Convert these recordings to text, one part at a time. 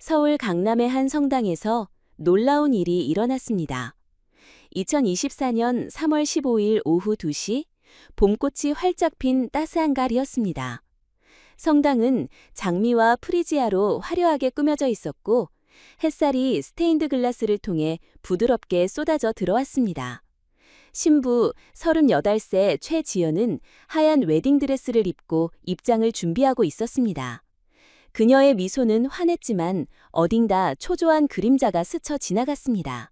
서울 강남의 한 성당에서 놀라운 일이 일어났습니다. 2024년 3월 15일 오후 2시 봄꽃이 활짝 핀 따스한 날이었습니다. 성당은 장미와 프리지아로 화려하게 꾸며져 있었고 햇살이 스테인드 글라스를 통해 부드럽게 쏟아져 들어왔습니다. 신부 38세 최지연은 하얀 웨딩드레스를 입고 입장을 준비하고 있었습니다. 그녀의 미소는 환했지만 어딘가 초조한 그림자가 스쳐 지나갔습니다.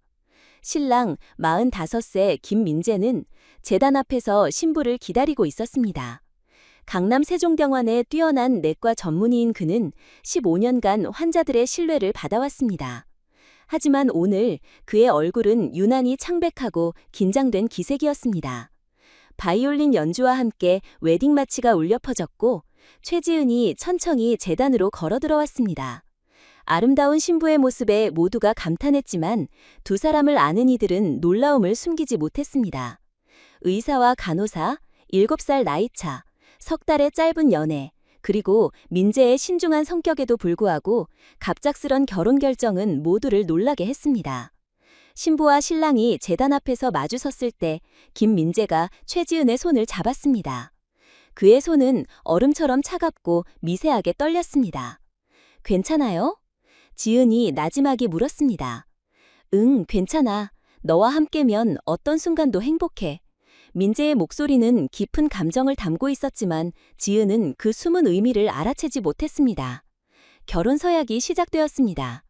신랑 45세 김민재는 제단 앞에서 신부를 기다리고 있었습니다. 강남 세종병원의 뛰어난 내과 전문의인 그는 15년간 환자들의 신뢰를 받아왔습니다. 하지만 오늘 그의 얼굴은 유난히 창백하고 긴장된 기색이었습니다. 바이올린 연주와 함께 웨딩 마치가 울려 퍼졌고 최지은이 천천히 제단으로 걸어 들어왔습니다. 아름다운 신부의 모습에 모두가 감탄했지만 두 사람을 아는 이들은 놀라움을 숨기지 못했습니다. 의사와 간호사, 7살 나이차, 석 달의 짧은 연애, 그리고 민재의 신중한 성격에도 불구하고 갑작스런 결혼 결정은 모두를 놀라게 했습니다. 신부와 신랑이 제단 앞에서 마주섰을 때 김민재가 최지은의 손을 잡았습니다. 그의 손은 얼음처럼 차갑고 미세하게 떨렸습니다. 괜찮아요? 지은이 나지막이 물었습니다. 응, 괜찮아. 너와 함께면 어떤 순간도 행복해. 민재의 목소리는 깊은 감정을 담고 있었지만 지은은 그 숨은 의미를 알아채지 못했습니다. 결혼 서약이 시작되었습니다.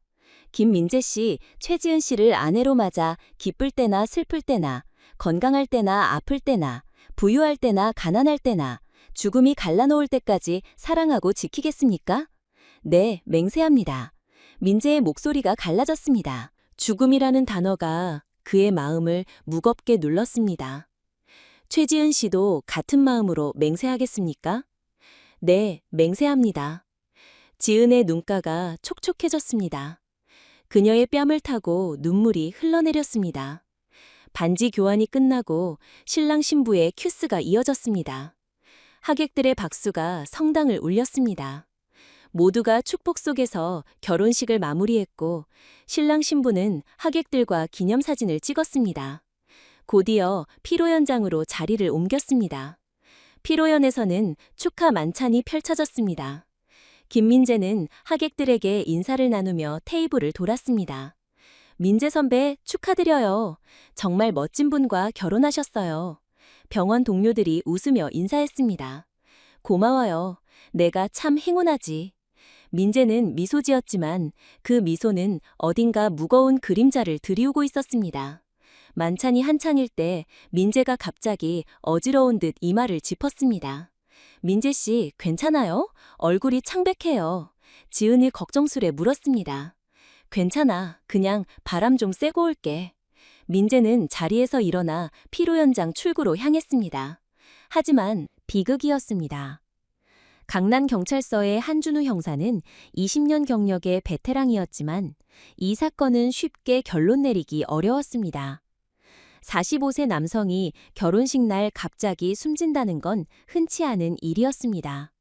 김민재 씨, 최지은 씨를 아내로 맞아 기쁠 때나 슬플 때나, 건강할 때나 아플 때나, 부유할 때나 가난할 때나, 죽음이 갈라놓을 때까지 사랑하고 지키겠습니까? 네, 맹세합니다. 민재의 목소리가 갈라졌습니다. 죽음이라는 단어가 그의 마음을 무겁게 눌렀습니다. 최지은 씨도 같은 마음으로 맹세하겠습니까? 네, 맹세합니다. 지은의 눈가가 촉촉해졌습니다. 그녀의 뺨을 타고 눈물이 흘러내렸습니다. 반지 교환이 끝나고 신랑 신부의 큐스가 이어졌습니다. 하객들의 박수가 성당을 울렸습니다. 모두가 축복 속에서 결혼식을 마무리했고 신랑 신부는 하객들과 기념사진을 찍었습니다. 곧이어 피로연장으로 자리를 옮겼습니다. 피로연에서는 축하 만찬이 펼쳐졌습니다. 김민재는 하객들에게 인사를 나누며 테이블을 돌았습니다. 민재 선배 축하드려요. 정말 멋진 분과 결혼하셨어요. 병원 동료들이 웃으며 인사했습니다. 고마워요. 내가 참 행운하지. 민재는 미소 지었지만 그 미소는 어딘가 무거운 그림자를 드리우고 있었습니다. 만찬이 한창일 때 민재가 갑자기 어지러운 듯 이마를 짚었습니다. 민재 씨, 괜찮아요? 얼굴이 창백해요. 지은이 걱정스레 물었습니다. 괜찮아. 그냥 바람 좀 쐬고 올게. 민재는 자리에서 일어나 피로연장 출구로 향했습니다. 하지만 비극이었습니다. 강남경찰서의 한준우 형사는 20년 경력의 베테랑이었지만 이 사건은 쉽게 결론 내리기 어려웠습니다. 45세 남성이 결혼식 날 갑자기 숨진다는 건 흔치 않은 일이었습니다.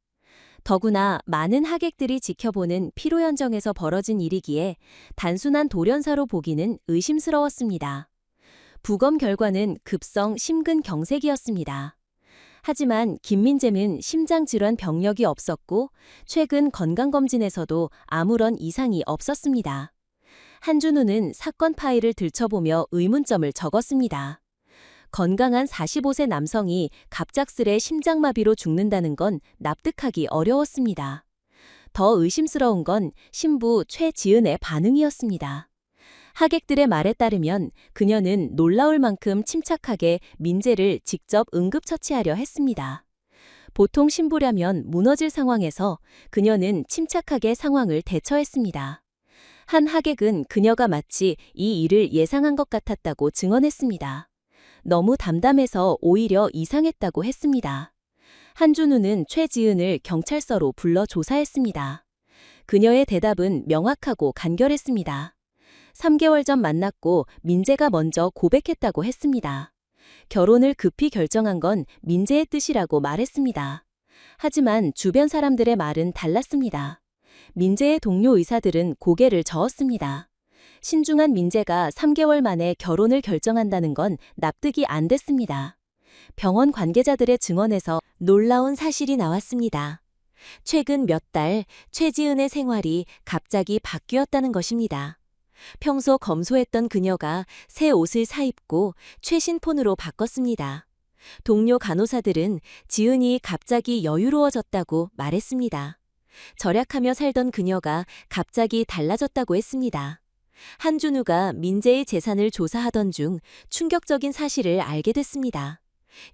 더구나 많은 하객들이 지켜보는 피로연정에서 벌어진 일이기에 단순한 돌연사로 보기는 의심스러웠습니다. 부검 결과는 급성 심근경색이었습니다. 하지만 김민재는 심장질환 병력이 없었고 최근 건강검진에서도 아무런 이상이 없었습니다. 한준우는 사건 파일을 들춰보며 의문점을 적었습니다. 건강한 45세 남성이 갑작스레 심장마비로 죽는다는 건 납득하기 어려웠습니다. 더 의심스러운 건 신부 최지은의 반응이었습니다. 하객들의 말에 따르면 그녀는 놀라울 만큼 침착하게 민재를 직접 응급처치하려 했습니다. 보통 신부라면 무너질 상황에서 그녀는 침착하게 상황을 대처했습니다. 한 하객은 그녀가 마치 이 일을 예상한 것 같았다고 증언했습니다. 너무 담담해서 오히려 이상했다고 했습니다. 한준우는 최지은을 경찰서로 불러 조사했습니다. 그녀의 대답은 명확하고 간결했습니다. 3개월 전 만났고 민재가 먼저 고백했다고 했습니다. 결혼을 급히 결정한 건 민재의 뜻이라고 말했습니다. 하지만 주변 사람들의 말은 달랐습니다. 민재의 동료 의사들은 고개를 저었습니다. 신중한 민재가 3개월 만에 결혼을 결정한다는 건 납득이 안 됐습니다. 병원 관계자들의 증언에서 놀라운 사실이 나왔습니다. 최근 몇 달 최지은의 생활이 갑자기 바뀌었다는 것입니다. 평소 검소했던 그녀가 새 옷을 사입고 최신 폰으로 바꿨습니다. 동료 간호사들은 지은이 갑자기 여유로워졌다고 말했습니다. 절약하며 살던 그녀가 갑자기 달라졌다고 했습니다. 한준우가 민재의 재산을 조사하던 중 충격적인 사실을 알게 됐습니다.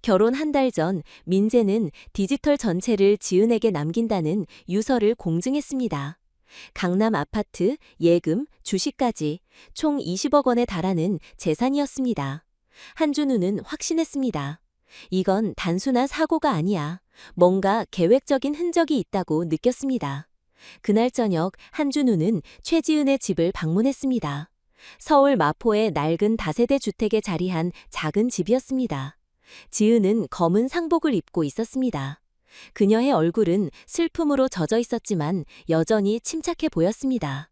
결혼 한 달 전 민재는 디지털 전체를 지은에게 남긴다는 유서를 공증했습니다. 강남 아파트, 예금, 주식까지 총 20억 원에 달하는 재산이었습니다. 한준우는 확신했습니다. 이건 단순한 사고가 아니야. 뭔가 계획적인 흔적이 있다고 느꼈습니다. 그날 저녁 한준우는 최지은의 집을 방문했습니다. 서울 마포의 낡은 다세대 주택에 자리한 작은 집이었습니다. 지은은 검은 상복을 입고 있었습니다. 그녀의 얼굴은 슬픔으로 젖어 있었지만 여전히 침착해 보였습니다.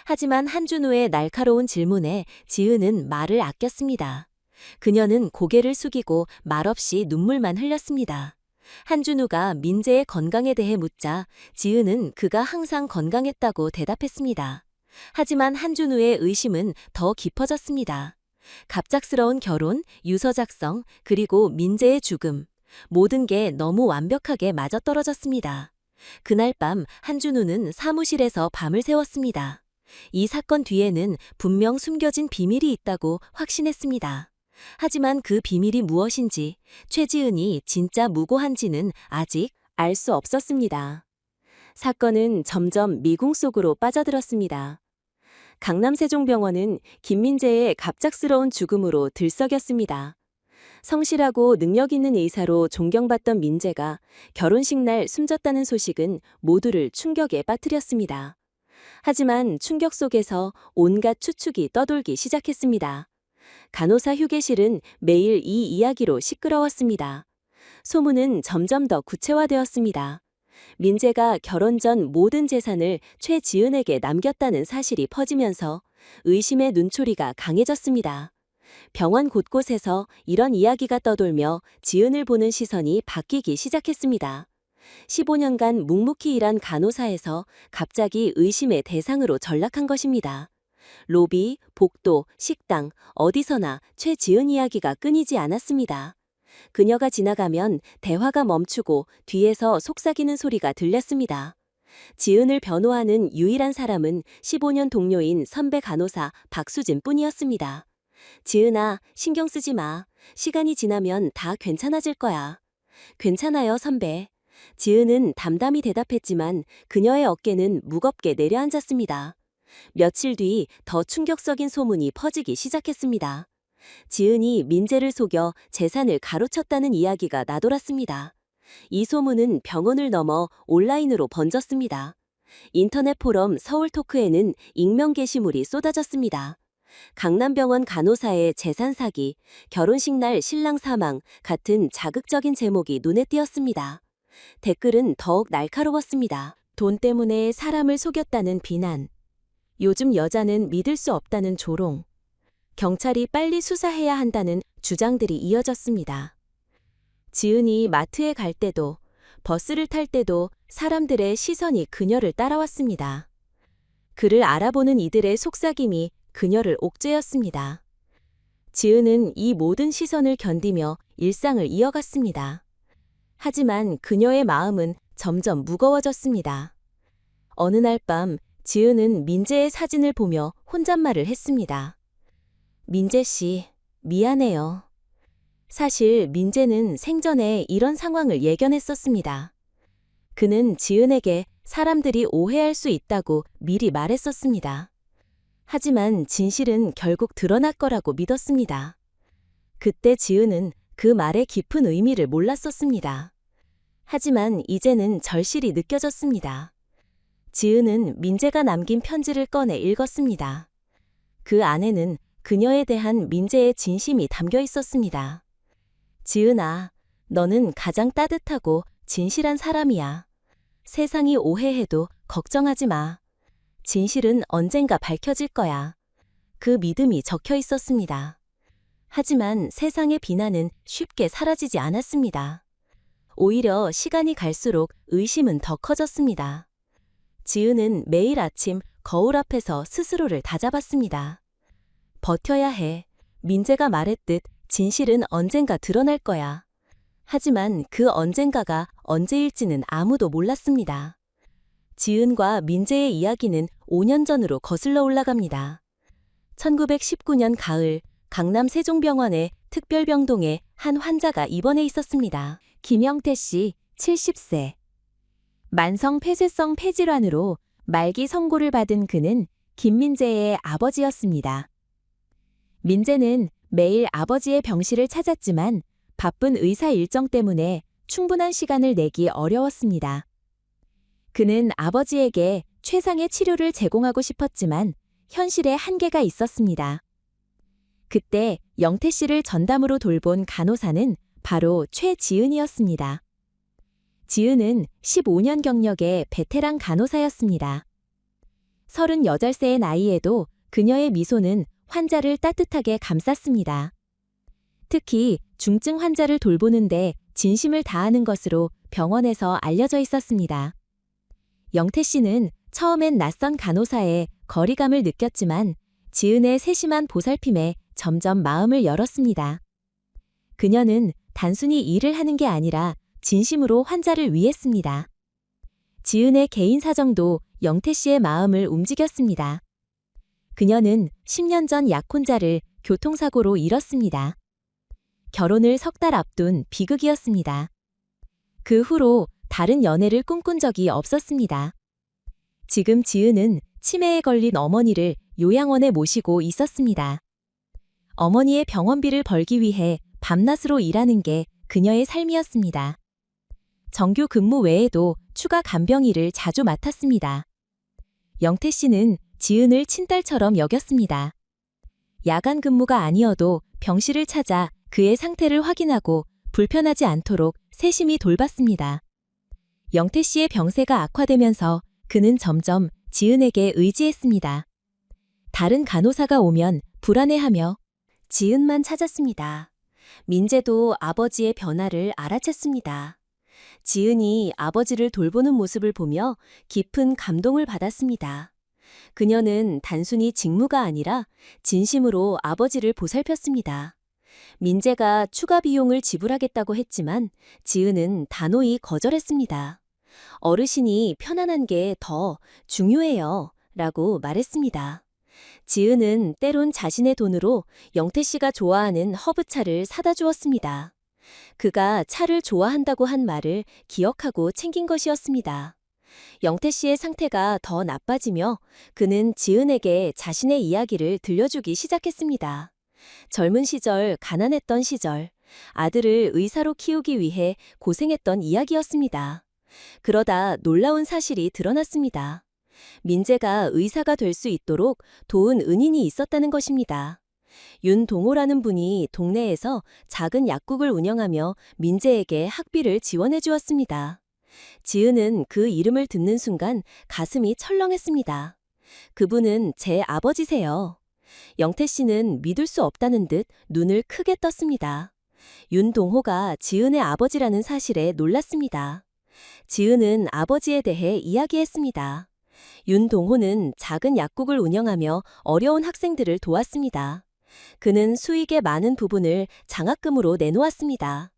하지만 한준우의 날카로운 질문에 지은은 말을 아꼈습니다. 그녀는 고개를 숙이고 말없이 눈물만 흘렸습니다. 한준우가 민재의 건강에 대해 묻자 지은은 그가 항상 건강했다고 대답했습니다. 하지만 한준우의 의심은 더 깊어졌습니다. 갑작스러운 결혼, 유서 작성, 그리고 민재의 죽음. 모든 게 너무 완벽하게 맞아떨어졌습니다. 그날 밤 한준우는 사무실에서 밤을 새웠습니다. 이 사건 뒤에는 분명 숨겨진 비밀이 있다고 확신했습니다. 하지만 그 비밀이 무엇인지, 최지은이 진짜 무고한지는 아직 알 수 없었습니다. 사건은 점점 미궁 속으로 빠져들었습니다. 강남세종병원은 김민재의 갑작스러운 죽음으로 들썩였습니다. 성실하고 능력 있는 의사로 존경받던 민재가 결혼식 날 숨졌다는 소식은 모두를 충격에 빠뜨렸습니다. 하지만 충격 속에서 온갖 추측이 떠돌기 시작했습니다. 간호사 휴게실은 매일 이 이야기로 시끄러웠습니다. 소문은 점점 더 구체화되었습니다. 민재가 결혼 전 모든 재산을 최지은에게 남겼다는 사실이 퍼지면서 의심의 눈초리가 강해졌습니다. 병원 곳곳에서 이런 이야기가 떠돌며 지은을 보는 시선이 바뀌기 시작했습니다. 15년간 묵묵히 일한 간호사에서 갑자기 의심의 대상으로 전락한 것입니다. 로비, 복도, 식당, 어디서나 최지은 이야기가 끊이지 않았습니다. 그녀가 지나가면 대화가 멈추고 뒤에서 속삭이는 소리가 들렸습니다. 지은을 변호하는 유일한 사람은 15년 동료인 선배 간호사 박수진 뿐이었습니다. 지은아, 신경 쓰지 마. 시간이 지나면 다 괜찮아질 거야. 괜찮아요, 선배. 지은은 담담히 대답했지만 그녀의 어깨는 무겁게 내려앉았습니다. 며칠 뒤 더 충격적인 소문이 퍼지기 시작했습니다. 지은이 민재를 속여 재산을 가로챘다는 이야기가 나돌았습니다. 이 소문은 병원을 넘어 온라인으로 번졌습니다. 인터넷 포럼 서울토크에는 익명 게시물이 쏟아졌습니다. 강남병원 간호사의 재산 사기, 결혼식 날 신랑 사망 같은 자극적인 제목이 눈에 띄었습니다. 댓글은 더욱 날카로웠습니다. 돈 때문에 사람을 속였다는 비난, 요즘 여자는 믿을 수 없다는 조롱, 경찰이 빨리 수사해야 한다는 주장들이 이어졌습니다. 지은이 마트에 갈 때도, 버스를 탈 때도 사람들의 시선이 그녀를 따라왔습니다. 그를 알아보는 이들의 속삭임이 그녀를 옥죄였습니다. 지은은 이 모든 시선을 견디며 일상을 이어갔습니다. 하지만 그녀의 마음은 점점 무거워졌습니다. 어느 날 밤 지은은 민재의 사진을 보며 혼잣말을 했습니다. 민재 씨, 미안해요. 사실 민재는 생전에 이런 상황을 예견했었습니다. 그는 지은에게 사람들이 오해할 수 있다고 미리 말했었습니다. 하지만 진실은 결국 드러날 거라고 믿었습니다. 그때 지은은 그 말의 깊은 의미를 몰랐었습니다. 하지만 이제는 절실히 느껴졌습니다. 지은은 민재가 남긴 편지를 꺼내 읽었습니다. 그 안에는 그녀에 대한 민재의 진심이 담겨 있었습니다. 지은아, 너는 가장 따뜻하고 진실한 사람이야. 세상이 오해해도 걱정하지 마. 진실은 언젠가 밝혀질 거야. 그 믿음이 적혀 있었습니다. 하지만 세상의 비난은 쉽게 사라지지 않았습니다. 오히려 시간이 갈수록 의심은 더 커졌습니다. 지은은 매일 아침 거울 앞에서 스스로를 다잡았습니다. 버텨야 해. 민재가 말했듯 진실은 언젠가 드러날 거야. 하지만 그 언젠가가 언제일지는 아무도 몰랐습니다. 지은과 민재의 이야기는 5년 전으로 거슬러 올라갑니다. 1919년 가을, 강남 세종병원의 특별병동에 한 환자가 입원해 있었습니다. 김영태 씨, 70세. 만성 폐쇄성 폐질환으로 말기 선고를 받은 그는 김민재의 아버지였습니다. 민재는 매일 아버지의 병실을 찾았지만 바쁜 의사 일정 때문에 충분한 시간을 내기 어려웠습니다. 그는 아버지에게 최상의 치료를 제공하고 싶었지만 현실에 한계가 있었습니다. 그때 영태 씨를 전담으로 돌본 간호사는 바로 최지은이었습니다. 지은은 15년 경력의 베테랑 간호사였습니다. 38세의 나이에도 그녀의 미소는 환자를 따뜻하게 감쌌습니다. 특히 중증 환자를 돌보는데 진심을 다하는 것으로 병원에서 알려져 있었습니다. 영태 씨는 처음엔 낯선 간호사에 거리감을 느꼈지만 지은의 세심한 보살핌에 점점 마음을 열었습니다. 그녀는 단순히 일을 하는 게 아니라 진심으로 환자를 위했습니다. 지은의 개인 사정도 영태 씨의 마음을 움직였습니다. 그녀는 10년 전 약혼자를 교통사고로 잃었습니다. 결혼을 석 달 앞둔 비극이었습니다. 그 후로 다른 연애를 꿈꾼 적이 없었습니다. 지금 지은은 치매에 걸린 어머니를 요양원에 모시고 있었습니다. 어머니의 병원비를 벌기 위해 밤낮으로 일하는 게 그녀의 삶이었습니다. 정규 근무 외에도 추가 간병 일을 자주 맡았습니다. 영태 씨는 지은을 친딸처럼 여겼습니다. 야간 근무가 아니어도 병실을 찾아 그의 상태를 확인하고 불편하지 않도록 세심히 돌봤습니다. 영태 씨의 병세가 악화되면서 그는 점점 지은에게 의지했습니다. 다른 간호사가 오면 불안해하며 지은만 찾았습니다. 민재도 아버지의 변화를 알아챘습니다. 지은이 아버지를 돌보는 모습을 보며 깊은 감동을 받았습니다. 그녀는 단순히 직무가 아니라 진심으로 아버지를 보살폈습니다. 민재가 추가 비용을 지불하겠다고 했지만 지은은 단호히 거절했습니다. 어르신이 편안한 게 더 중요해요. 라고 말했습니다. 지은은 때론 자신의 돈으로 영태 씨가 좋아하는 허브차를 사다 주었습니다. 그가 차를 좋아한다고 한 말을 기억하고 챙긴 것이었습니다. 영태 씨의 상태가 더 나빠지며 그는 지은에게 자신의 이야기를 들려주기 시작했습니다. 젊은 시절, 가난했던 시절, 아들을 의사로 키우기 위해 고생했던 이야기였습니다. 그러다 놀라운 사실이 드러났습니다. 민재가 의사가 될 수 있도록 도운 은인이 있었다는 것입니다. 윤동호라는 분이 동네에서 작은 약국을 운영하며 민재에게 학비를 지원해 주었습니다. 지은은 그 이름을 듣는 순간 가슴이 철렁했습니다. 그분은 제 아버지세요. 영태 씨는 믿을 수 없다는 듯 눈을 크게 떴습니다. 윤동호가 지은의 아버지라는 사실에 놀랐습니다. 지은은 아버지에 대해 이야기했습니다. 윤동호는 작은 약국을 운영하며 어려운 학생들을 도왔습니다. 그는 수익의 많은 부분을 장학금으로 내놓았습니다.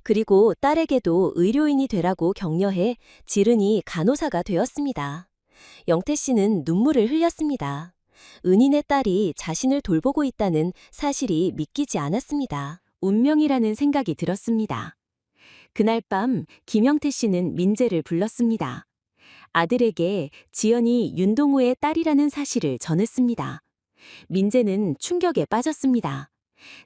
그리고 딸에게도 의료인이 되라고 격려해 지른이 간호사가 되었습니다. 영태 씨는 눈물을 흘렸습니다. 은인의 딸이 자신을 돌보고 있다는 사실이 믿기지 않았습니다. 운명이라는 생각이 들었습니다. 그날 밤 김영태 씨는 민재를 불렀습니다. 아들에게 지연이 윤동호의 딸이라는 사실을 전했습니다. 민재는 충격에 빠졌습니다.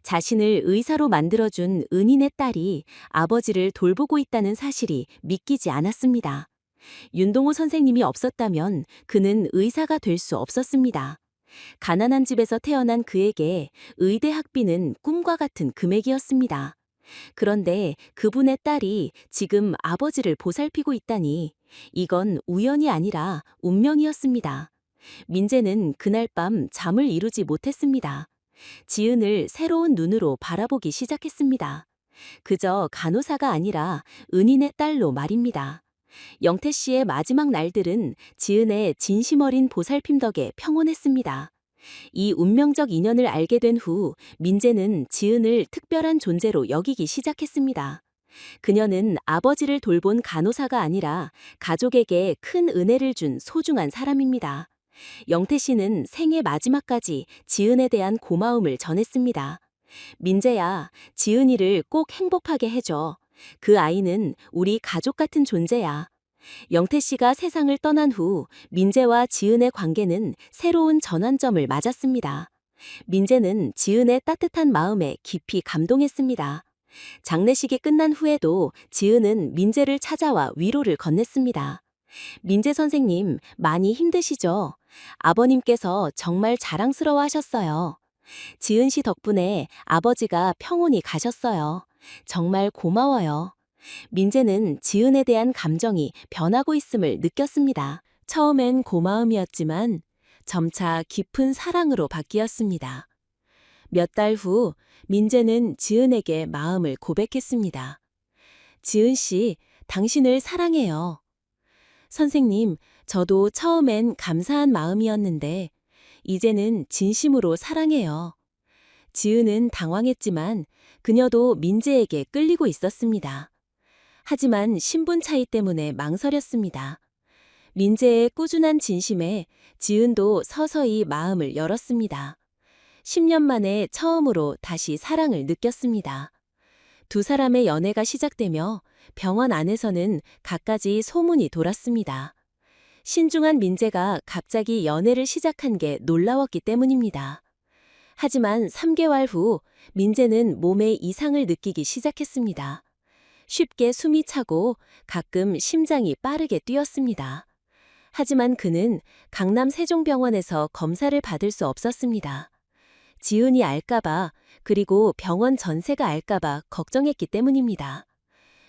자신을 의사로 만들어준 은인의 딸이 아버지를 돌보고 있다는 사실이 믿기지 않았습니다. 윤동호 선생님이 없었다면 그는 의사가 될 수 없었습니다. 가난한 집에서 태어난 그에게 의대 학비는 꿈과 같은 금액이었습니다. 그런데 그분의 딸이 지금 아버지를 보살피고 있다니 이건 우연이 아니라 운명이었습니다. 민재는 그날 밤 잠을 이루지 못했습니다. 지은을 새로운 눈으로 바라보기 시작했습니다. 그저 간호사가 아니라 은인의 딸로 말입니다. 영태 씨의 마지막 날들은 지은의 진심 어린 보살핌 덕에 평온했습니다. 이 운명적 인연을 알게 된 후 민재는 지은을 특별한 존재로 여기기 시작했습니다. 그녀는 아버지를 돌본 간호사가 아니라 가족에게 큰 은혜를 준 소중한 사람입니다. 영태 씨는 생애 마지막까지 지은에 대한 고마움을 전했습니다. 민재야, 지은이를 꼭 행복하게 해줘. 그 아이는 우리 가족 같은 존재야. 영태 씨가 세상을 떠난 후 민재와 지은의 관계는 새로운 전환점을 맞았습니다. 민재는 지은의 따뜻한 마음에 깊이 감동했습니다. 장례식이 끝난 후에도 지은은 민재를 찾아와 위로를 건넸습니다. 민재 선생님, 많이 힘드시죠? 아버님께서 정말 자랑스러워 하셨어요. 지은 씨 덕분에 아버지가 평온히 가셨어요. 정말 고마워요. 민재는 지은에 대한 감정이 변하고 있음을 느꼈습니다. 처음엔 고마움이었지만 점차 깊은 사랑으로 바뀌었습니다. 몇 달 후 민재는 지은에게 마음을 고백했습니다. 지은 씨, 당신을 사랑해요. 선생님, 저도 처음엔 감사한 마음이었는데 이제는 진심으로 사랑해요. 지은은 당황했지만 그녀도 민재에게 끌리고 있었습니다. 하지만 신분 차이 때문에 망설였습니다. 민재의 꾸준한 진심에 지은도 서서히 마음을 열었습니다. 10년 만에 처음으로 다시 사랑을 느꼈습니다. 두 사람의 연애가 시작되며 병원 안에서는 갖가지 소문이 돌았습니다. 신중한 민재가 갑자기 연애를 시작한 게 놀라웠기 때문입니다. 하지만 3개월 후 민재는 몸에 이상을 느끼기 시작했습니다. 쉽게 숨이 차고 가끔 심장이 빠르게 뛰었습니다. 하지만 그는 강남 세종병원에서 검사를 받을 수 없었습니다. 지은이 알까봐 그리고 병원 전세가 알까봐 걱정했기 때문입니다.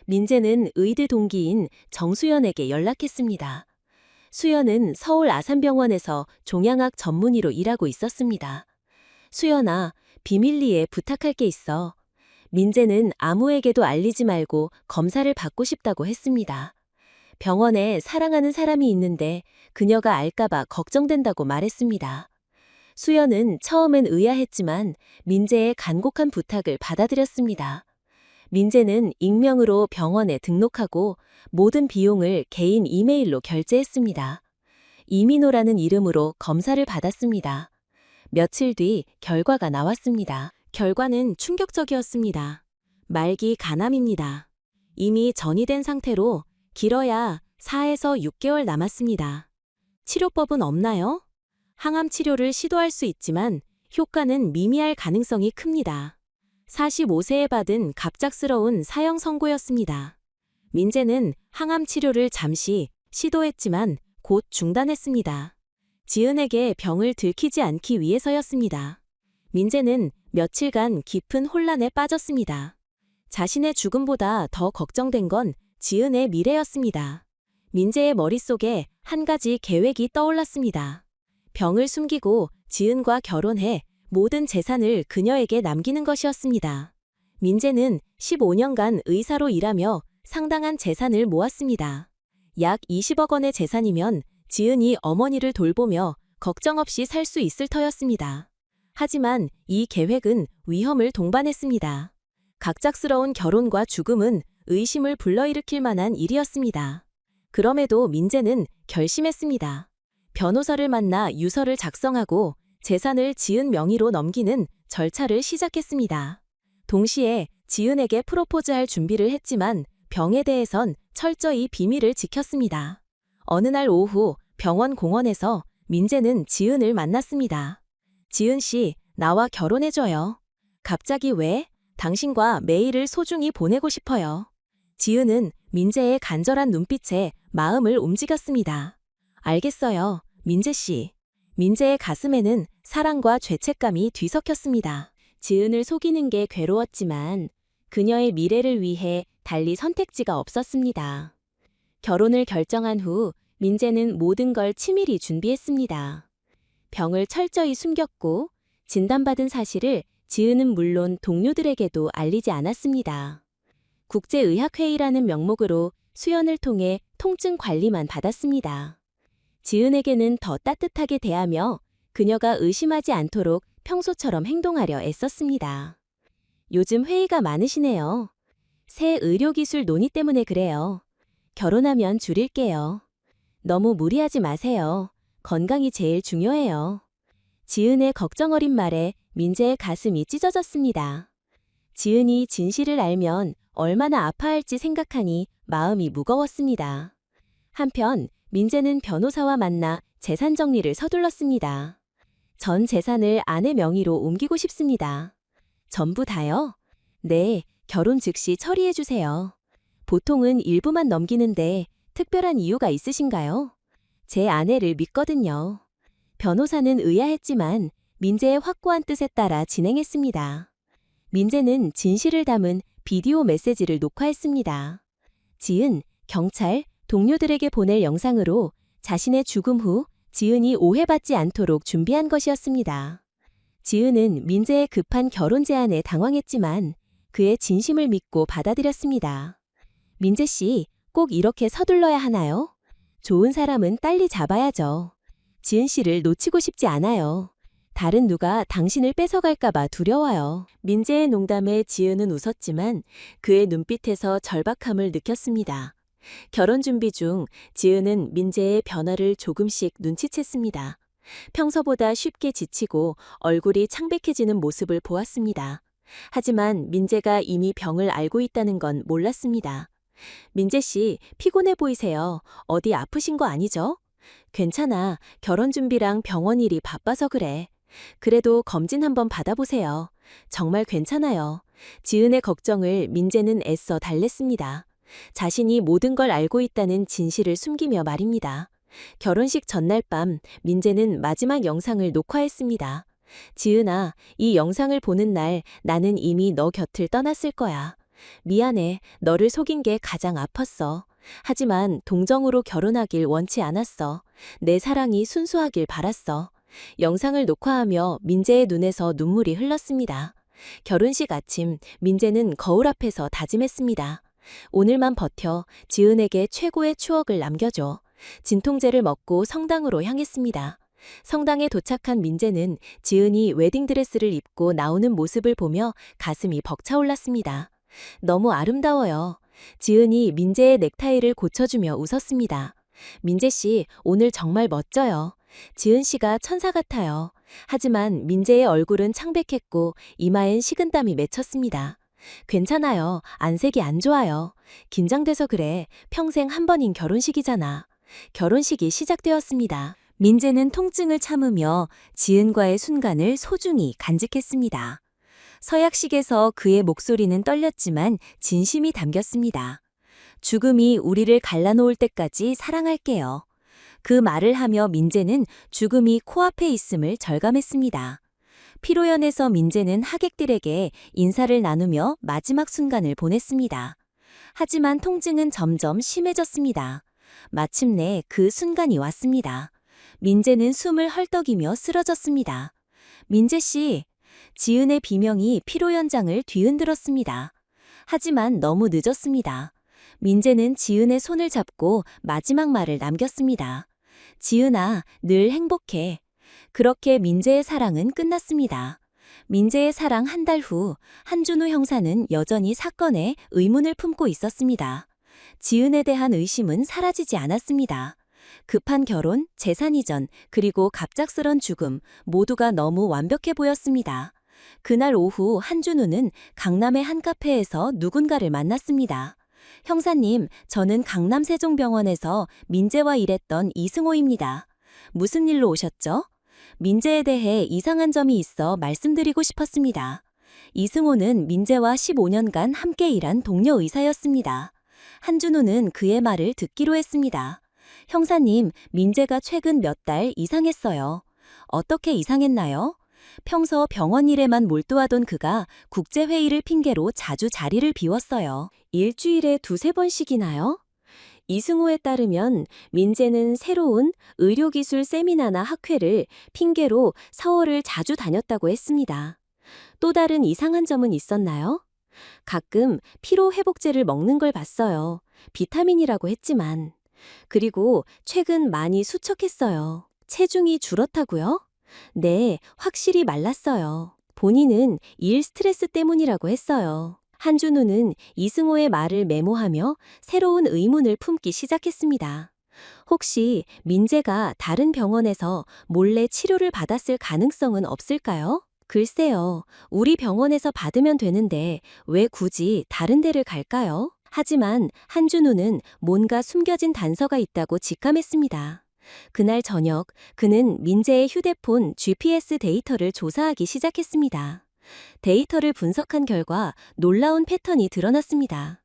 민재는 의대 동기인 정수연에게 연락했습니다. 수연은 서울 아산병원에서 종양학 전문의로 일하고 있었습니다. 수연아, 비밀리에 부탁할 게 있어. 민재는 아무에게도 알리지 말고 검사를 받고 싶다고 했습니다. 병원에 사랑하는 사람이 있는데 그녀가 알까봐 걱정된다고 말했습니다. 수연은 처음엔 의아했지만 민재의 간곡한 부탁을 받아들였습니다. 민재는 익명으로 병원에 등록하고 모든 비용을 개인 이메일로 결제했습니다. 이민호라는 이름으로 검사를 받았습니다. 며칠 뒤 결과가 나왔습니다. 결과는 충격적이었습니다. 말기 간암입니다. 이미 전이된 상태로 길어야 4에서 6개월 남았습니다. 치료법은 없나요? 항암 치료를 시도할 수 있지만 효과는 미미할 가능성이 큽니다. 45세에 받은 갑작스러운 사형 선고였습니다. 민재는 항암 치료를 잠시 시도했지만 곧 중단했습니다. 지은에게 병을 들키지 않기 위해서였습니다. 민재는 며칠간 깊은 혼란에 빠졌습니다. 자신의 죽음보다 더 걱정된 건 지은의 미래였습니다. 민재의 머릿속에 한 가지 계획이 떠올랐습니다. 병을 숨기고 지은과 결혼해 모든 재산을 그녀에게 남기는 것이었습니다. 민재는 15년간 의사로 일하며 상당한 재산을 모았습니다. 약 20억 원의 재산이면 지은이 어머니를 돌보며 걱정 없이 살 수 있을 터였습니다. 하지만 이 계획은 위험을 동반했습니다. 갑작스러운 결혼과 죽음은 의심을 불러일으킬 만한 일이었습니다. 그럼에도 민재는 결심했습니다. 변호사를 만나 유서를 작성하고 재산을 지은 명의로 넘기는 절차를 시작했습니다. 동시에 지은에게 프로포즈할 준비를 했지만 병에 대해선 철저히 비밀을 지켰습니다. 어느 날 오후 병원 공원에서 민재는 지은을 만났습니다. 지은 씨, 나와 결혼해줘요. 갑자기 왜? 당신과 매일을 소중히 보내고 싶어요. 지은은 민재의 간절한 눈빛에 마음을 움직였습니다. 알겠어요, 민재 씨. 민재의 가슴에는 사랑과 죄책감이 뒤섞였습니다. 지은을 속이는 게 괴로웠지만 그녀의 미래를 위해 달리 선택지가 없었습니다. 결혼을 결정한 후 민재는 모든 걸 치밀히 준비했습니다. 병을 철저히 숨겼고 진단받은 사실을 지은은 물론 동료들에게도 알리지 않았습니다. 국제의학회의라는 명목으로 수연을 통해 통증 관리만 받았습니다. 지은에게는 더 따뜻하게 대하며 그녀가 의심하지 않도록 평소처럼 행동하려 애썼습니다. 요즘 회의가 많으시네요. 새 의료기술 논의 때문에 그래요. 결혼하면 줄일게요. 너무 무리하지 마세요. 건강이 제일 중요해요. 지은의 걱정 어린 말에 민재의 가슴이 찢어졌습니다. 지은이 진실을 알면 얼마나 아파할지 생각하니 마음이 무거웠습니다. 한편 민재는 변호사와 만나 재산 정리를 서둘렀습니다. 전 재산을 아내 명의로 옮기고 싶습니다. 전부 다요? 네, 결혼 즉시 처리해 주세요. 보통은 일부만 넘기는데 특별한 이유가 있으신가요? 제 아내를 믿거든요. 변호사는 의아했지만 민재의 확고한 뜻에 따라 진행했습니다. 민재는 진실을 담은 비디오 메시지를 녹화했습니다. 지은, 경찰, 동료들에게 보낼 영상으로 자신의 죽음 후 지은이 오해받지 않도록 준비한 것이었습니다. 지은은 민재의 급한 결혼 제안에 당황했지만 그의 진심을 믿고 받아들였습니다. 민재 씨, 꼭 이렇게 서둘러야 하나요? 좋은 사람은 빨리 잡아야죠. 지은 씨를 놓치고 싶지 않아요. 다른 누가 당신을 뺏어갈까봐 두려워요. 민재의 농담에 지은은 웃었지만 그의 눈빛에서 절박함을 느꼈습니다. 결혼 준비 중 지은은 민재의 변화를 조금씩 눈치챘습니다. 평소보다 쉽게 지치고 얼굴이 창백해지는 모습을 보았습니다. 하지만 민재가 이미 병을 알고 있다는 건 몰랐습니다. 민재 씨, 피곤해 보이세요. 어디 아프신 거 아니죠? 괜찮아. 결혼 준비랑 병원 일이 바빠서 그래. 그래도 검진 한번 받아보세요. 정말 괜찮아요. 지은의 걱정을 민재는 애써 달랬습니다. 자신이 모든 걸 알고 있다는 진실을 숨기며 말입니다. 결혼식 전날 밤 민재는 마지막 영상을 녹화했습니다. 지은아, 이 영상을 보는 날 나는 이미 너 곁을 떠났을 거야. 미안해. 너를 속인 게 가장 아팠어. 하지만 동정으로 결혼하길 원치 않았어. 내 사랑이 순수하길 바랐어. 영상을 녹화하며 민재의 눈에서 눈물이 흘렀습니다. 결혼식 아침, 민재는 거울 앞에서 다짐했습니다. 오늘만 버텨 지은에게 최고의 추억을 남겨줘. 진통제를 먹고 성당으로 향했습니다. 성당에 도착한 민재는 지은이 웨딩드레스를 입고 나오는 모습을 보며 가슴이 벅차올랐습니다. 너무 아름다워요. 지은이 민재의 넥타이를 고쳐주며 웃었습니다. 민재 씨, 오늘 정말 멋져요. 지은 씨가 천사 같아요. 하지만 민재의 얼굴은 창백했고 이마엔 식은땀이 맺혔습니다. 괜찮아요. 안색이 안 좋아요. 긴장돼서 그래. 평생 한 번인 결혼식이잖아. 결혼식이 시작되었습니다. 민재는 통증을 참으며 지은과의 순간을 소중히 간직했습니다. 서약식에서 그의 목소리는 떨렸지만 진심이 담겼습니다. 죽음이 우리를 갈라놓을 때까지 사랑할게요. 그 말을 하며 민재는 죽음이 코앞에 있음을 절감했습니다. 피로연에서 민재는 하객들에게 인사를 나누며 마지막 순간을 보냈습니다. 하지만 통증은 점점 심해졌습니다. 마침내 그 순간이 왔습니다. 민재는 숨을 헐떡이며 쓰러졌습니다. 민재 씨, 지은의 비명이 피로연장을 뒤흔들었습니다. 하지만 너무 늦었습니다. 민재는 지은의 손을 잡고 마지막 말을 남겼습니다. 지은아, 늘 행복해. 그렇게 민재의 사랑은 끝났습니다. 민재의 사랑 한 달 후 한준우 형사는 여전히 사건에 의문을 품고 있었습니다. 지은에 대한 의심은 사라지지 않았습니다. 급한 결혼, 재산 이전, 그리고 갑작스런 죽음 모두가 너무 완벽해 보였습니다. 그날 오후 한준우는 강남의 한 카페에서 누군가를 만났습니다. 형사님, 저는 강남 세종병원에서 민재와 일했던 이승호입니다. 무슨 일로 오셨죠? 민재에 대해 이상한 점이 있어 말씀드리고 싶었습니다. 이승호는 민재와 15년간 함께 일한 동료 의사였습니다. 한준우는 그의 말을 듣기로 했습니다. 형사님, 민재가 최근 몇 달 이상했어요. 어떻게 이상했나요? 평소 병원 일에만 몰두하던 그가 국제회의를 핑계로 자주 자리를 비웠어요. 일주일에 두세 번씩이나요? 이승호에 따르면 민재는 새로운 의료기술 세미나나 학회를 핑계로 서울을 자주 다녔다고 했습니다. 또 다른 이상한 점은 있었나요? 가끔 피로회복제를 먹는 걸 봤어요. 비타민이라고 했지만. 그리고 최근 많이 수척했어요. 체중이 줄었다고요? 네, 확실히 말랐어요. 본인은 일 스트레스 때문이라고 했어요. 한준우는 이승호의 말을 메모하며 새로운 의문을 품기 시작했습니다. 혹시 민재가 다른 병원에서 몰래 치료를 받았을 가능성은 없을까요? 글쎄요, 우리 병원에서 받으면 되는데 왜 굳이 다른 데를 갈까요? 하지만 한준우는 뭔가 숨겨진 단서가 있다고 직감했습니다. 그날 저녁, 그는 민재의 휴대폰 GPS 데이터를 조사하기 시작했습니다. 데이터를 분석한 결과 놀라운 패턴이 드러났습니다.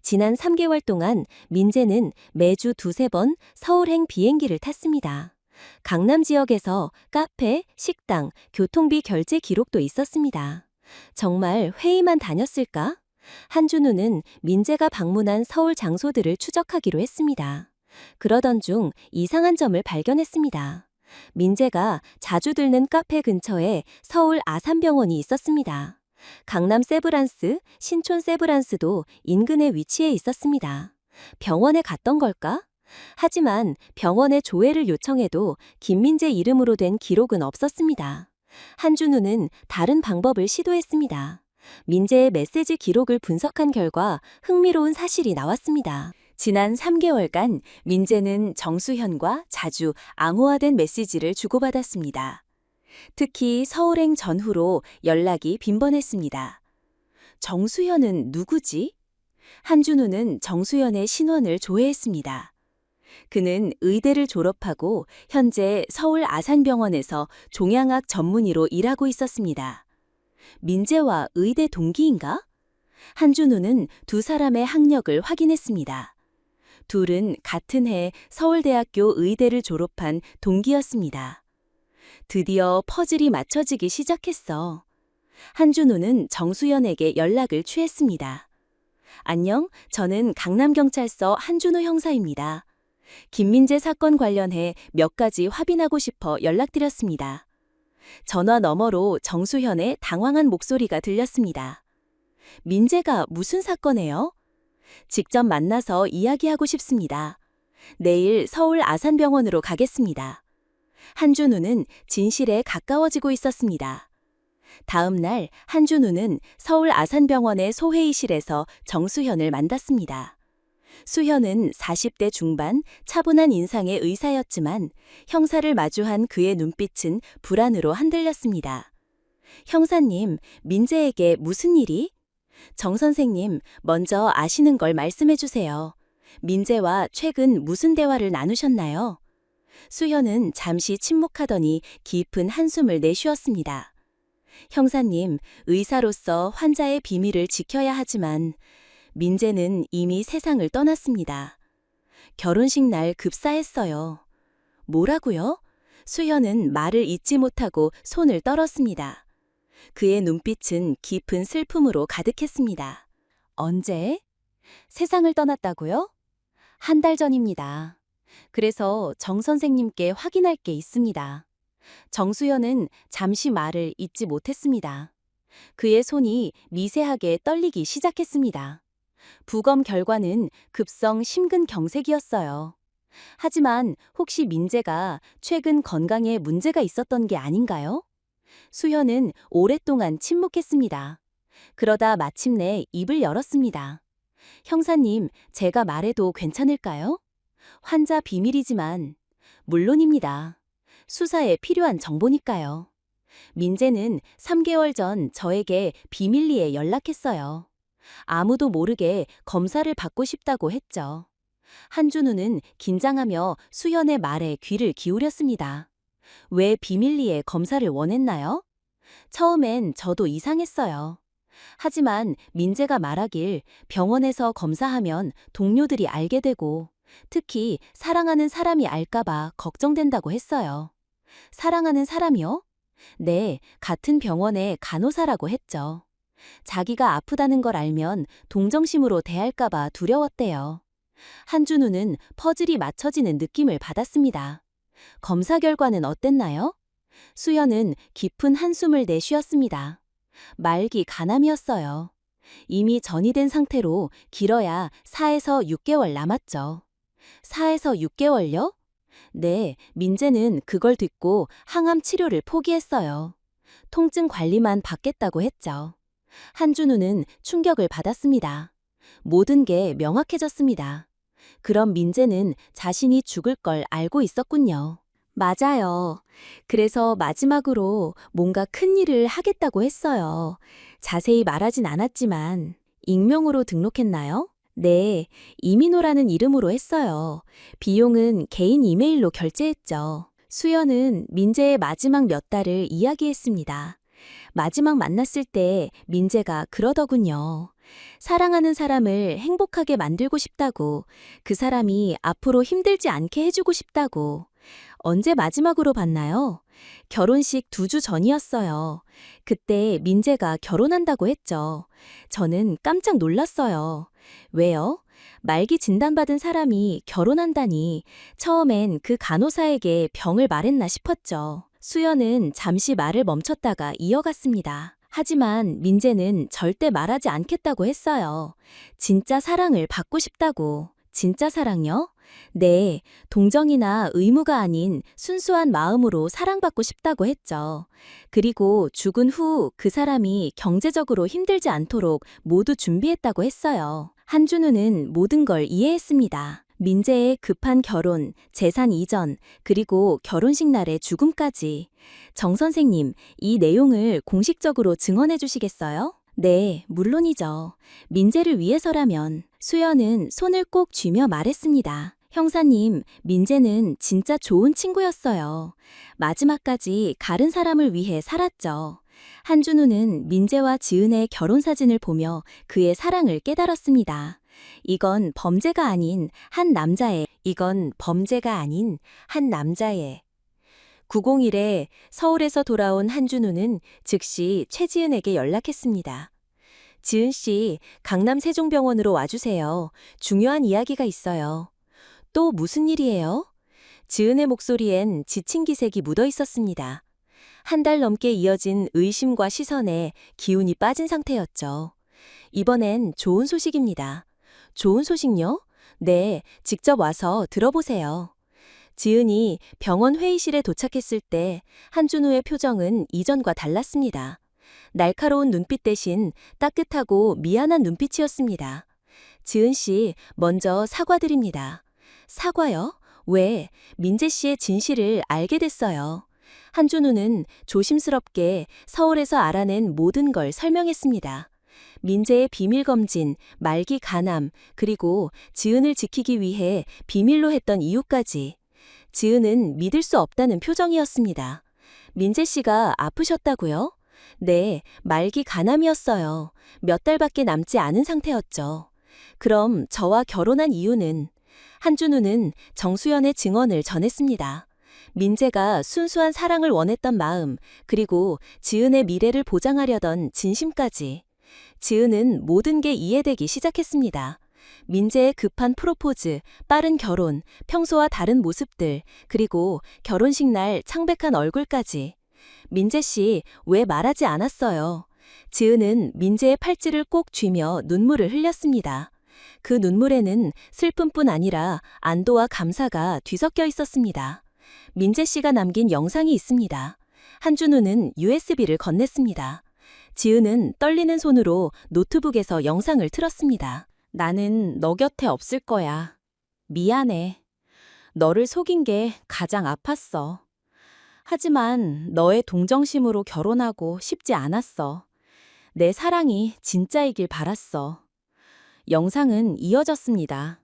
지난 3개월 동안 민재는 매주 두세 번 서울행 비행기를 탔습니다. 강남 지역에서 카페, 식당, 교통비 결제 기록도 있었습니다. 정말 회의만 다녔을까? 한준우는 민재가 방문한 서울 장소들을 추적하기로 했습니다. 그러던 중 이상한 점을 발견했습니다. 민재가 자주 들는 카페 근처에 서울 아산병원이 있었습니다. 강남 세브란스, 신촌 세브란스도 인근에 위치해 있었습니다. 병원에 갔던 걸까? 하지만 병원에 조회를 요청해도 김민재 이름으로 된 기록은 없었습니다. 한준우는 다른 방법을 시도했습니다. 민재의 메시지 기록을 분석한 결과 흥미로운 사실이 나왔습니다. 지난 3개월간 민재는 정수현과 자주 앙호화된 메시지를 주고받았습니다. 특히 서울행 전후로 연락이 빈번했습니다. 정수현은 누구지? 한준우는 정수현의 신원을 조회했습니다. 그는 의대를 졸업하고 현재 서울 아산병원에서 종양학 전문의로 일하고 있었습니다. 민재와 의대 동기인가? 한준우는 두 사람의 학력을 확인했습니다. 둘은 같은 해 서울대학교 의대를 졸업한 동기였습니다. 드디어 퍼즐이 맞춰지기 시작했어. 한준우는 정수연에게 연락을 취했습니다. 안녕, 저는 강남경찰서 한준우 형사입니다. 김민재 사건 관련해 몇 가지 확인하고 싶어 연락드렸습니다. 전화 너머로 정수현의 당황한 목소리가 들렸습니다. 민재가 무슨 사건이에요? 직접 만나서 이야기하고 싶습니다. 내일 서울 아산병원으로 가겠습니다. 한준우는 진실에 가까워지고 있었습니다. 다음 날 한준우는 서울 아산병원의 소회의실에서 정수현을 만났습니다. 수현은 40대 중반 차분한 인상의 의사였지만 형사를 마주한 그의 눈빛은 불안으로 흔들렸습니다. 형사님, 민재에게 무슨 일이? 정 선생님, 먼저 아시는 걸 말씀해 주세요. 민재와 최근 무슨 대화를 나누셨나요? 수현은 잠시 침묵하더니 깊은 한숨을 내쉬었습니다. 형사님, 의사로서 환자의 비밀을 지켜야 하지만 민재는 이미 세상을 떠났습니다. 결혼식 날 급사했어요. 뭐라고요? 수현은 말을 잇지 못하고 손을 떨었습니다. 그의 눈빛은 깊은 슬픔으로 가득했습니다. 언제? 세상을 떠났다고요? 한 달 전입니다. 그래서 정 선생님께 확인할 게 있습니다. 정수현은 잠시 말을 잇지 못했습니다. 그의 손이 미세하게 떨리기 시작했습니다. 부검 결과는 급성 심근경색이었어요. 하지만 혹시 민재가 최근 건강에 문제가 있었던 게 아닌가요? 수현은 오랫동안 침묵했습니다. 그러다 마침내 입을 열었습니다. 형사님, 제가 말해도 괜찮을까요? 환자 비밀이지만 물론입니다. 수사에 필요한 정보니까요. 민재는 3개월 전 저에게 비밀리에 연락했어요. 아무도 모르게 검사를 받고 싶다고 했죠. 한준우는 긴장하며 수현의 말에 귀를 기울였습니다. 왜 비밀리에 검사를 원했나요? 처음엔 저도 이상했어요. 하지만 민재가 말하길 병원에서 검사하면 동료들이 알게 되고 특히 사랑하는 사람이 알까봐 걱정된다고 했어요. 사랑하는 사람이요? 네, 같은 병원의 간호사라고 했죠. 자기가 아프다는 걸 알면 동정심으로 대할까봐 두려웠대요. 한준우는 퍼즐이 맞춰지는 느낌을 받았습니다. 검사 결과는 어땠나요? 수연은 깊은 한숨을 내쉬었습니다. 말기 간암이었어요. 이미 전이된 상태로 길어야 4에서 6개월 남았죠. 4에서 6개월요? 네, 민재는 그걸 듣고 항암 치료를 포기했어요. 통증 관리만 받겠다고 했죠. 한준우는 충격을 받았습니다. 모든 게 명확해졌습니다. 그럼 민재는 자신이 죽을 걸 알고 있었군요. 맞아요. 그래서 마지막으로 뭔가 큰 일을 하겠다고 했어요. 자세히 말하진 않았지만, 익명으로 등록했나요? 네, 이민호라는 이름으로 했어요. 비용은 개인 이메일로 결제했죠. 수연은 민재의 마지막 몇 달을 이야기했습니다. 마지막 만났을 때 민재가 그러더군요. 사랑하는 사람을 행복하게 만들고 싶다고, 그 사람이 앞으로 힘들지 않게 해주고 싶다고. 언제 마지막으로 봤나요? 결혼식 2주 전이었어요. 그때 민재가 결혼한다고 했죠. 저는 깜짝 놀랐어요. 왜요? 말기 진단받은 사람이 결혼한다니 처음엔 그 간호사에게 병을 말했나 싶었죠. 수연은 잠시 말을 멈췄다가 이어갔습니다. 하지만 민재는 절대 말하지 않겠다고 했어요. 진짜 사랑을 받고 싶다고. 진짜 사랑요? 네, 동정이나 의무가 아닌 순수한 마음으로 사랑받고 싶다고 했죠. 그리고 죽은 후 그 사람이 경제적으로 힘들지 않도록 모두 준비했다고 했어요. 한준우는 모든 걸 이해했습니다. 민재의 급한 결혼, 재산 이전, 그리고 결혼식 날의 죽음까지. 정 선생님, 이 내용을 공식적으로 증언해 주시겠어요? 네, 물론이죠. 민재를 위해서라면. 수연은 손을 꼭 쥐며 말했습니다. 형사님, 민재는 진짜 좋은 친구였어요. 마지막까지 가른 사람을 위해 살았죠. 한준우는 민재와 지은의 결혼 사진을 보며 그의 사랑을 깨달았습니다. 이건 범죄가 아닌 한 남자의 901에 서울에서 돌아온 한준우는 즉시 최지은에게 연락했습니다. 지은 씨, 강남 세종병원으로 와주세요. 중요한 이야기가 있어요. 또 무슨 일이에요? 지은의 목소리엔 지친 기색이 묻어 있었습니다. 1달 넘게 이어진 의심과 시선에 기운이 빠진 상태였죠. 이번엔 좋은 소식입니다. 좋은 소식요? 네, 직접 와서 들어보세요. 지은이 병원 회의실에 도착했을 때 한준우의 표정은 이전과 달랐습니다. 날카로운 눈빛 대신 따뜻하고 미안한 눈빛이었습니다. 지은 씨, 먼저 사과드립니다. 사과요? 왜? 민재 씨의 진실을 알게 됐어요. 한준우는 조심스럽게 서울에서 알아낸 모든 걸 설명했습니다. 민재의 비밀검진, 말기 간암, 그리고 지은을 지키기 위해 비밀로 했던 이유까지. 지은은 믿을 수 없다는 표정이었습니다. 민재 씨가 아프셨다고요? 네, 말기 간암이었어요. 몇 달밖에 남지 않은 상태였죠. 그럼 저와 결혼한 이유는? 한준우는 정수연의 증언을 전했습니다. 민재가 순수한 사랑을 원했던 마음, 그리고 지은의 미래를 보장하려던 진심까지. 지은은 모든 게 이해되기 시작했습니다. 민재의 급한 프로포즈, 빠른 결혼, 평소와 다른 모습들, 그리고 결혼식 날 창백한 얼굴까지. 민재 씨, 왜 말하지 않았어요? 지은은 민재의 팔찌를 꼭 쥐며 눈물을 흘렸습니다. 그 눈물에는 슬픔뿐 아니라 안도와 감사가 뒤섞여 있었습니다. 민재 씨가 남긴 영상이 있습니다. 한준우는 USB를 건넸습니다. 지은은 떨리는 손으로 노트북에서 영상을 틀었습니다. 나는 너 곁에 없을 거야. 미안해. 너를 속인 게 가장 아팠어. 하지만 너의 동정심으로 결혼하고 싶지 않았어. 내 사랑이 진짜이길 바랐어. 영상은 이어졌습니다.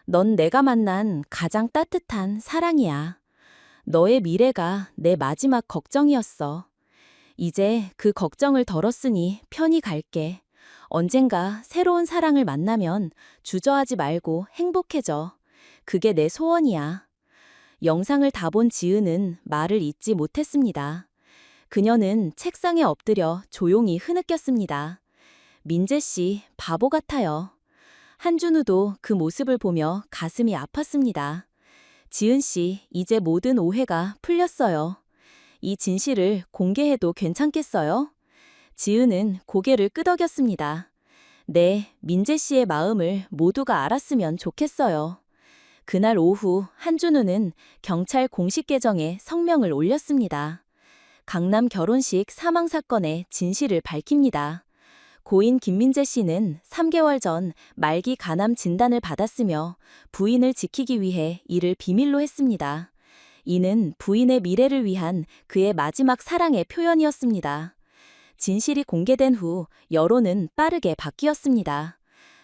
넌 내가 만난 가장 따뜻한 사랑이야. 너의 미래가 내 마지막 걱정이었어. 이제 그 걱정을 덜었으니 편히 갈게. 언젠가 새로운 사랑을 만나면 주저하지 말고 행복해져. 그게 내 소원이야. 영상을 다 본 지은은 말을 잇지 못했습니다. 그녀는 책상에 엎드려 조용히 흐느꼈습니다. 민재 씨, 바보 같아요. 한준우도 그 모습을 보며 가슴이 아팠습니다. 지은 씨, 이제 모든 오해가 풀렸어요. 이 진실을 공개해도 괜찮겠어요? 지은은 고개를 끄덕였습니다. 네, 민재 씨의 마음을 모두가 알았으면 좋겠어요. 그날 오후 한준우는 경찰 공식 계정에 성명을 올렸습니다. 강남 결혼식 사망 사건의 진실을 밝힙니다. 고인 김민재 씨는 3개월 전 말기 간암 진단을 받았으며 부인을 지키기 위해 이를 비밀로 했습니다. 이는 부인의 미래를 위한 그의 마지막 사랑의 표현이었습니다. 진실이 공개된 후 여론은 빠르게 바뀌었습니다.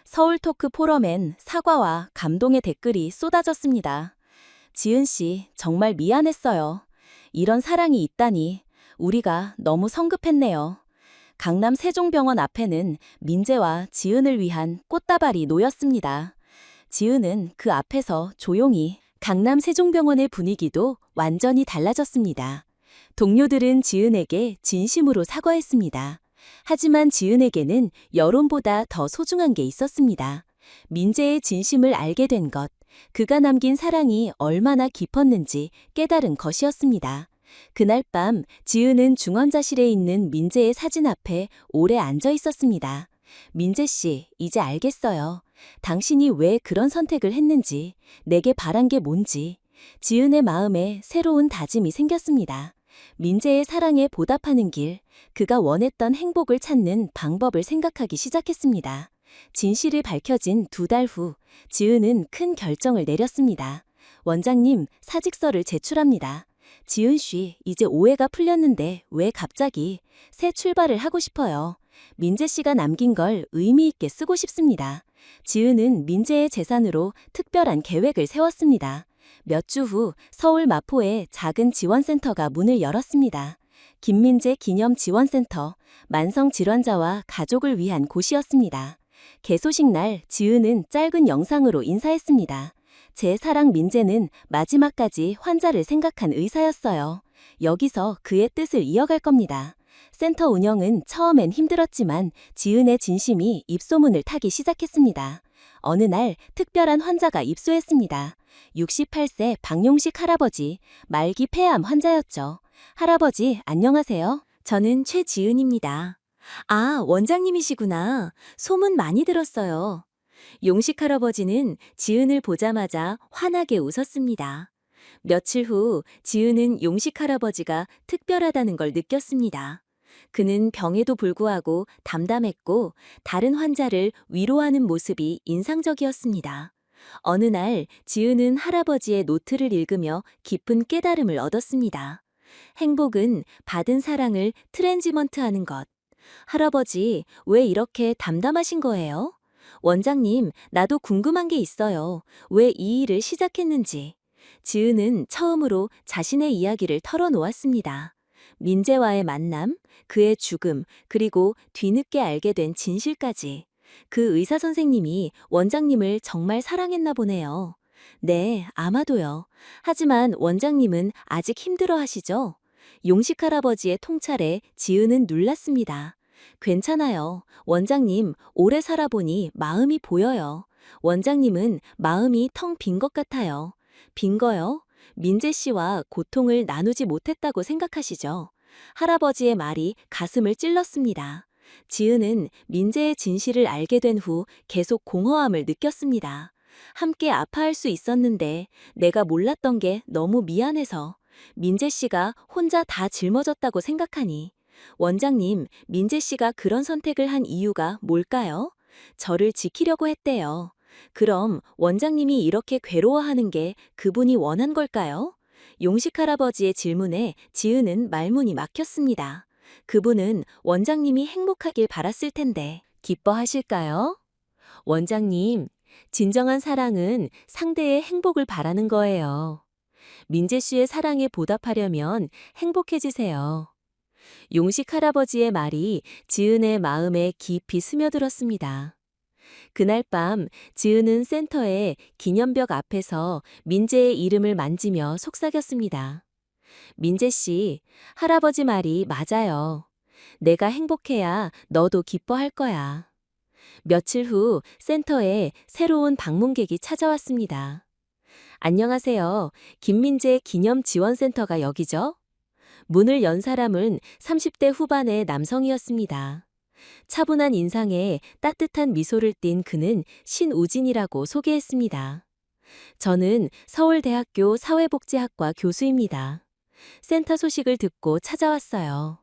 서울토크 포럼엔 사과와 감동의 댓글이 쏟아졌습니다. 지은 씨, 정말 미안했어요. 이런 사랑이 있다니 우리가 너무 성급했네요. 강남 세종병원 앞에는 민재와 지은을 위한 꽃다발이 놓였습니다. 지은은 그 앞에서 조용히 강남 세종병원의 분위기도 완전히 달라졌습니다. 동료들은 지은에게 진심으로 사과했습니다. 하지만 지은에게는 여론보다 더 소중한 게 있었습니다. 민재의 진심을 알게 된 것, 그가 남긴 사랑이 얼마나 깊었는지 깨달은 것이었습니다. 그날 밤 지은은 중환자실에 있는 민재의 사진 앞에 오래 앉아 있었습니다. 민재 씨, 이제 알겠어요. 당신이 왜 그런 선택을 했는지, 내게 바란 게 뭔지. 지은의 마음에 새로운 다짐이 생겼습니다. 민재의 사랑에 보답하는 길, 그가 원했던 행복을 찾는 방법을 생각하기 시작했습니다. 진실이 밝혀진 2달 후, 지은은 큰 결정을 내렸습니다. 원장님, 사직서를 제출합니다. 지은 씨, 이제 오해가 풀렸는데 왜 갑자기 새 출발을 하고 싶어요. 민재 씨가 남긴 걸 의미 있게 쓰고 싶습니다. 지은은 민재의 재산으로 특별한 계획을 세웠습니다. 몇 주 후 서울 마포에 작은 지원센터가 문을 열었습니다. 김민재 기념 지원센터, 만성 질환자와 가족을 위한 곳이었습니다. 개소식 날 지은은 짧은 영상으로 인사했습니다. 제 사랑 민재는 마지막까지 환자를 생각한 의사였어요. 여기서 그의 뜻을 이어갈 겁니다. 센터 운영은 처음엔 힘들었지만 지은의 진심이 입소문을 타기 시작했습니다. 어느 날 특별한 환자가 입소했습니다. 68세 박용식 할아버지, 말기 폐암 환자였죠. 할아버지, 안녕하세요. 저는 최지은입니다. 아, 원장님이시구나. 소문 많이 들었어요. 용식 할아버지는 지은을 보자마자 환하게 웃었습니다. 며칠 후 지은은 용식 할아버지가 특별하다는 걸 느꼈습니다. 그는 병에도 불구하고 담담했고 다른 환자를 위로하는 모습이 인상적이었습니다. 어느 날 지은은 할아버지의 노트를 읽으며 깊은 깨달음을 얻었습니다. 행복은 받은 사랑을 트랜지먼트하는 것. 할아버지, 왜 이렇게 담담하신 거예요? 원장님, 나도 궁금한 게 있어요. 왜 이 일을 시작했는지. 지은은 처음으로 자신의 이야기를 털어놓았습니다. 민재와의 만남, 그의 죽음, 그리고 뒤늦게 알게 된 진실까지. 그 의사 선생님이 원장님을 정말 사랑했나 보네요. 네, 아마도요. 하지만 원장님은 아직 힘들어 하시죠? 용식 할아버지의 통찰에 지은은 놀랐습니다. 괜찮아요. 원장님, 오래 살아보니 마음이 보여요. 원장님은 마음이 텅 빈 것 같아요. 빈 거요? 민재 씨와 고통을 나누지 못했다고 생각하시죠? 할아버지의 말이 가슴을 찔렀습니다. 지은은 민재의 진실을 알게 된 후 계속 공허함을 느꼈습니다. 함께 아파할 수 있었는데 내가 몰랐던 게 너무 미안해서 민재 씨가 혼자 다 짊어졌다고 생각하니 원장님, 민재 씨가 그런 선택을 한 이유가 뭘까요? 저를 지키려고 했대요. 그럼 원장님이 이렇게 괴로워하는 게 그분이 원한 걸까요? 용식 할아버지의 질문에 지은은 말문이 막혔습니다. 그분은 원장님이 행복하길 바랐을 텐데 기뻐하실까요? 원장님, 진정한 사랑은 상대의 행복을 바라는 거예요. 민재 씨의 사랑에 보답하려면 행복해지세요. 용식 할아버지의 말이 지은의 마음에 깊이 스며들었습니다. 그날 밤 지은은 센터의 기념벽 앞에서 민재의 이름을 만지며 속삭였습니다. 민재 씨, 할아버지 말이 맞아요. 내가 행복해야 너도 기뻐할 거야. 며칠 후 센터에 새로운 방문객이 찾아왔습니다. 안녕하세요. 김민재 기념지원센터가 여기죠? 문을 연 사람은 30대 후반의 남성이었습니다. 차분한 인상에 따뜻한 미소를 띤 그는 신우진이라고 소개했습니다. 저는 서울대학교 사회복지학과 교수입니다. 센터 소식을 듣고 찾아왔어요.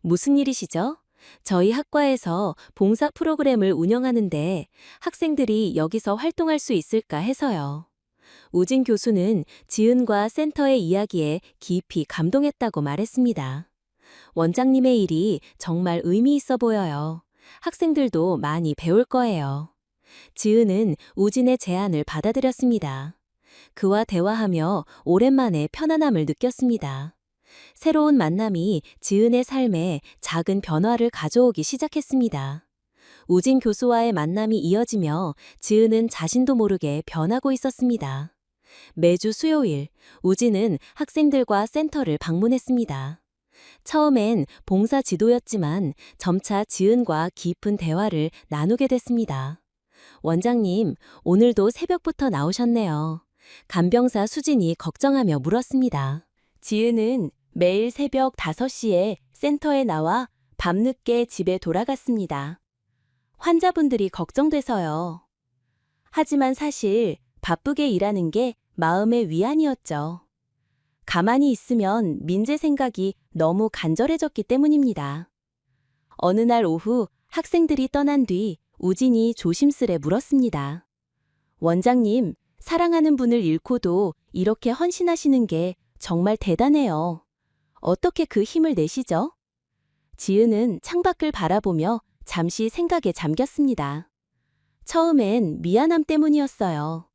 무슨 일이시죠? 저희 학과에서 봉사 프로그램을 운영하는데 학생들이 여기서 활동할 수 있을까 해서요. 우진 교수는 지은과 센터의 이야기에 깊이 감동했다고 말했습니다. 원장님의 일이 정말 의미 있어 보여요. 학생들도 많이 배울 거예요. 지은은 우진의 제안을 받아들였습니다. 그와 대화하며 오랜만에 편안함을 느꼈습니다. 새로운 만남이 지은의 삶에 작은 변화를 가져오기 시작했습니다. 우진 교수와의 만남이 이어지며 지은은 자신도 모르게 변하고 있었습니다. 매주 수요일, 우진은 학생들과 센터를 방문했습니다. 처음엔 봉사 지도였지만 점차 지은과 깊은 대화를 나누게 됐습니다. 원장님, 오늘도 새벽부터 나오셨네요. 간병사 수진이 걱정하며 물었습니다. 지은은 매일 새벽 5시에 센터에 나와 밤늦게 집에 돌아갔습니다. 환자분들이 걱정돼서요. 하지만 사실 바쁘게 일하는 게 마음의 위안이었죠. 가만히 있으면 민재 생각이 너무 간절해졌기 때문입니다. 어느 날 오후 학생들이 떠난 뒤 우진이 조심스레 물었습니다. 원장님, 사랑하는 분을 잃고도 이렇게 헌신하시는 게 정말 대단해요. 어떻게 그 힘을 내시죠? 지은은 창밖을 바라보며 잠시 생각에 잠겼습니다. 처음엔 미안함 때문이었어요.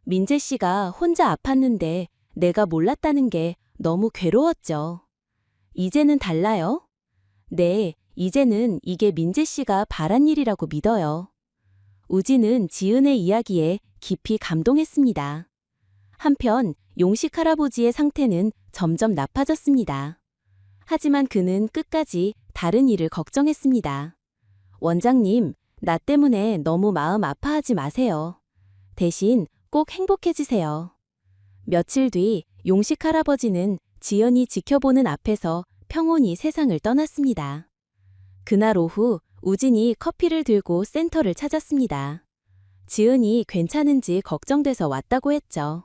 민재 씨가 혼자 아팠는데 내가 몰랐다는 게 너무 괴로웠죠. 이제는 달라요? 네, 이제는 이게 민재 씨가 바란 일이라고 믿어요. 우진은 지은의 이야기에 깊이 감동했습니다. 한편 용식 할아버지의 상태는 점점 나빠졌습니다. 하지만 그는 끝까지 다른 일을 걱정했습니다. 원장님, 나 때문에 너무 마음 아파하지 마세요. 대신 꼭 행복해지세요. 며칠 뒤 용식 할아버지는 지연이 지켜보는 앞에서 평온히 세상을 떠났습니다. 그날 오후 우진이 커피를 들고 센터를 찾았습니다. 지은이 괜찮은지 걱정돼서 왔다고 했죠.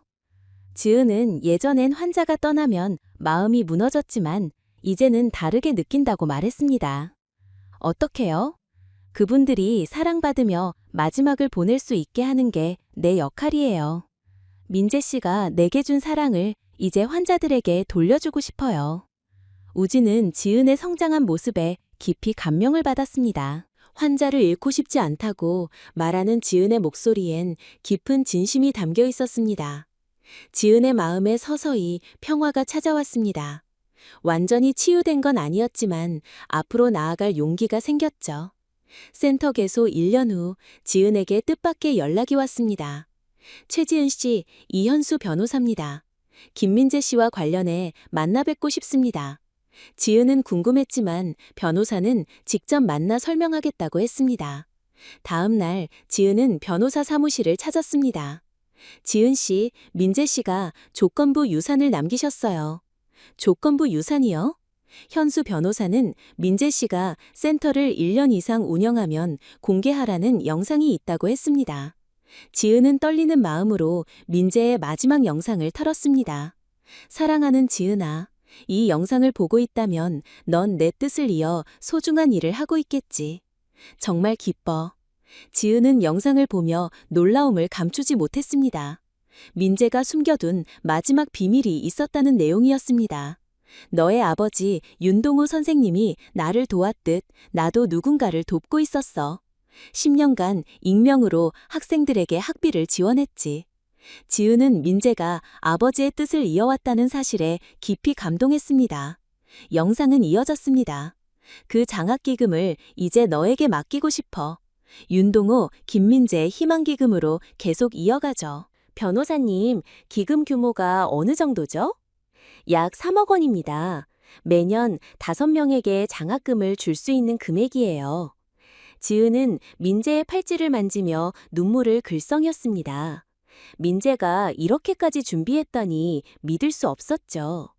지은은 예전엔 환자가 떠나면 마음이 무너졌지만 이제는 다르게 느낀다고 말했습니다. 어떻게요? 그분들이 사랑받으며 마지막을 보낼 수 있게 하는 게 내 역할이에요. 민재 씨가 내게 준 사랑을 이제 환자들에게 돌려주고 싶어요. 우진은 지은의 성장한 모습에 깊이 감명을 받았습니다. 환자를 잃고 싶지 않다고 말하는 지은의 목소리엔 깊은 진심이 담겨 있었습니다. 지은의 마음에 서서히 평화가 찾아왔습니다. 완전히 치유된 건 아니었지만 앞으로 나아갈 용기가 생겼죠. 센터 개소 1년 후 지은에게 뜻밖의 연락이 왔습니다. 최지은 씨, 이현수 변호사입니다. 김민재 씨와 관련해 만나 뵙고 싶습니다. 지은은 궁금했지만 변호사는 직접 만나 설명하겠다고 했습니다. 다음 날 지은은 변호사 사무실을 찾았습니다. 지은 씨, 민재 씨가 조건부 유산을 남기셨어요. 조건부 유산이요? 현수 변호사는 민재 씨가 센터를 1년 이상 운영하면 공개하라는 영상이 있다고 했습니다. 지은은 떨리는 마음으로 민재의 마지막 영상을 틀었습니다. 사랑하는 지은아, 이 영상을 보고 있다면 넌 내 뜻을 이어 소중한 일을 하고 있겠지. 정말 기뻐. 지은은 영상을 보며 놀라움을 감추지 못했습니다. 민재가 숨겨둔 마지막 비밀이 있었다는 내용이었습니다. 너의 아버지 윤동우 선생님이 나를 도왔듯 나도 누군가를 돕고 있었어. 10년간 익명으로 학생들에게 학비를 지원했지. 지은은 민재가 아버지의 뜻을 이어왔다는 사실에 깊이 감동했습니다. 영상은 이어졌습니다. 그 장학기금을 이제 너에게 맡기고 싶어. 윤동우, 김민재 희망기금으로 계속 이어가죠. 변호사님, 기금 규모가 어느 정도죠? 약 3억 원입니다. 매년 5명에게 장학금을 줄 수 있는 금액이에요. 지은은 민재의 팔찌를 만지며 눈물을 글썽였습니다. 민재가 이렇게까지 준비했다니 믿을 수 없었죠.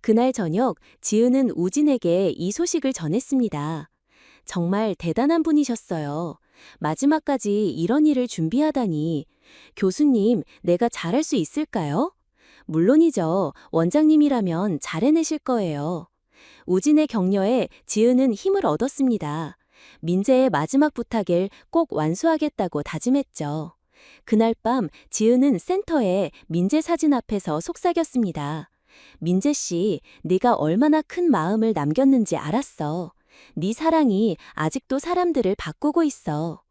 그날 저녁 지은은 우진에게 이 소식을 전했습니다. 정말 대단한 분이셨어요. 마지막까지 이런 일을 준비하다니. 교수님, 내가 잘할 수 있을까요? 물론이죠. 원장님이라면 잘 해내실 거예요. 우진의 격려에 지은은 힘을 얻었습니다. 민재의 마지막 부탁을 꼭 완수하겠다고 다짐했죠. 그날 밤 지은은 센터에 민재 사진 앞에서 속삭였습니다. 민재 씨, 네가 얼마나 큰 마음을 남겼는지 알았어. 네 사랑이 아직도 사람들을 바꾸고 있어.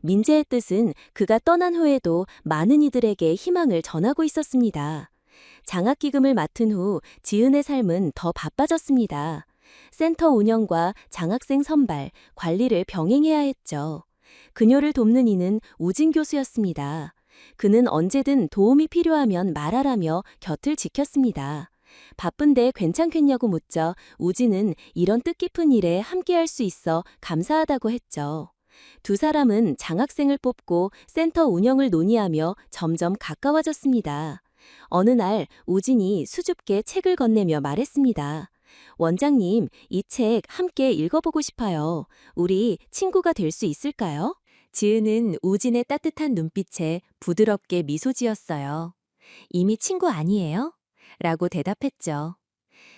민재의 뜻은 그가 떠난 후에도 많은 이들에게 희망을 전하고 있었습니다. 장학기금을 맡은 후 지은의 삶은 더 바빠졌습니다. 센터 운영과 장학생 선발, 관리를 병행해야 했죠. 그녀를 돕는 이는 우진 교수였습니다. 그는 언제든 도움이 필요하면 말하라며 곁을 지켰습니다. 바쁜데 괜찮겠냐고 묻자 우진은 이런 뜻깊은 일에 함께할 수 있어 감사하다고 했죠. 두 사람은 장학생을 뽑고 센터 운영을 논의하며 점점 가까워졌습니다. 어느 날 우진이 수줍게 책을 건네며 말했습니다. 원장님, 이 책 함께 읽어보고 싶어요. 우리 친구가 될 수 있을까요? 지은은 우진의 따뜻한 눈빛에 부드럽게 미소 지었어요. 이미 친구 아니에요? 라고 대답했죠.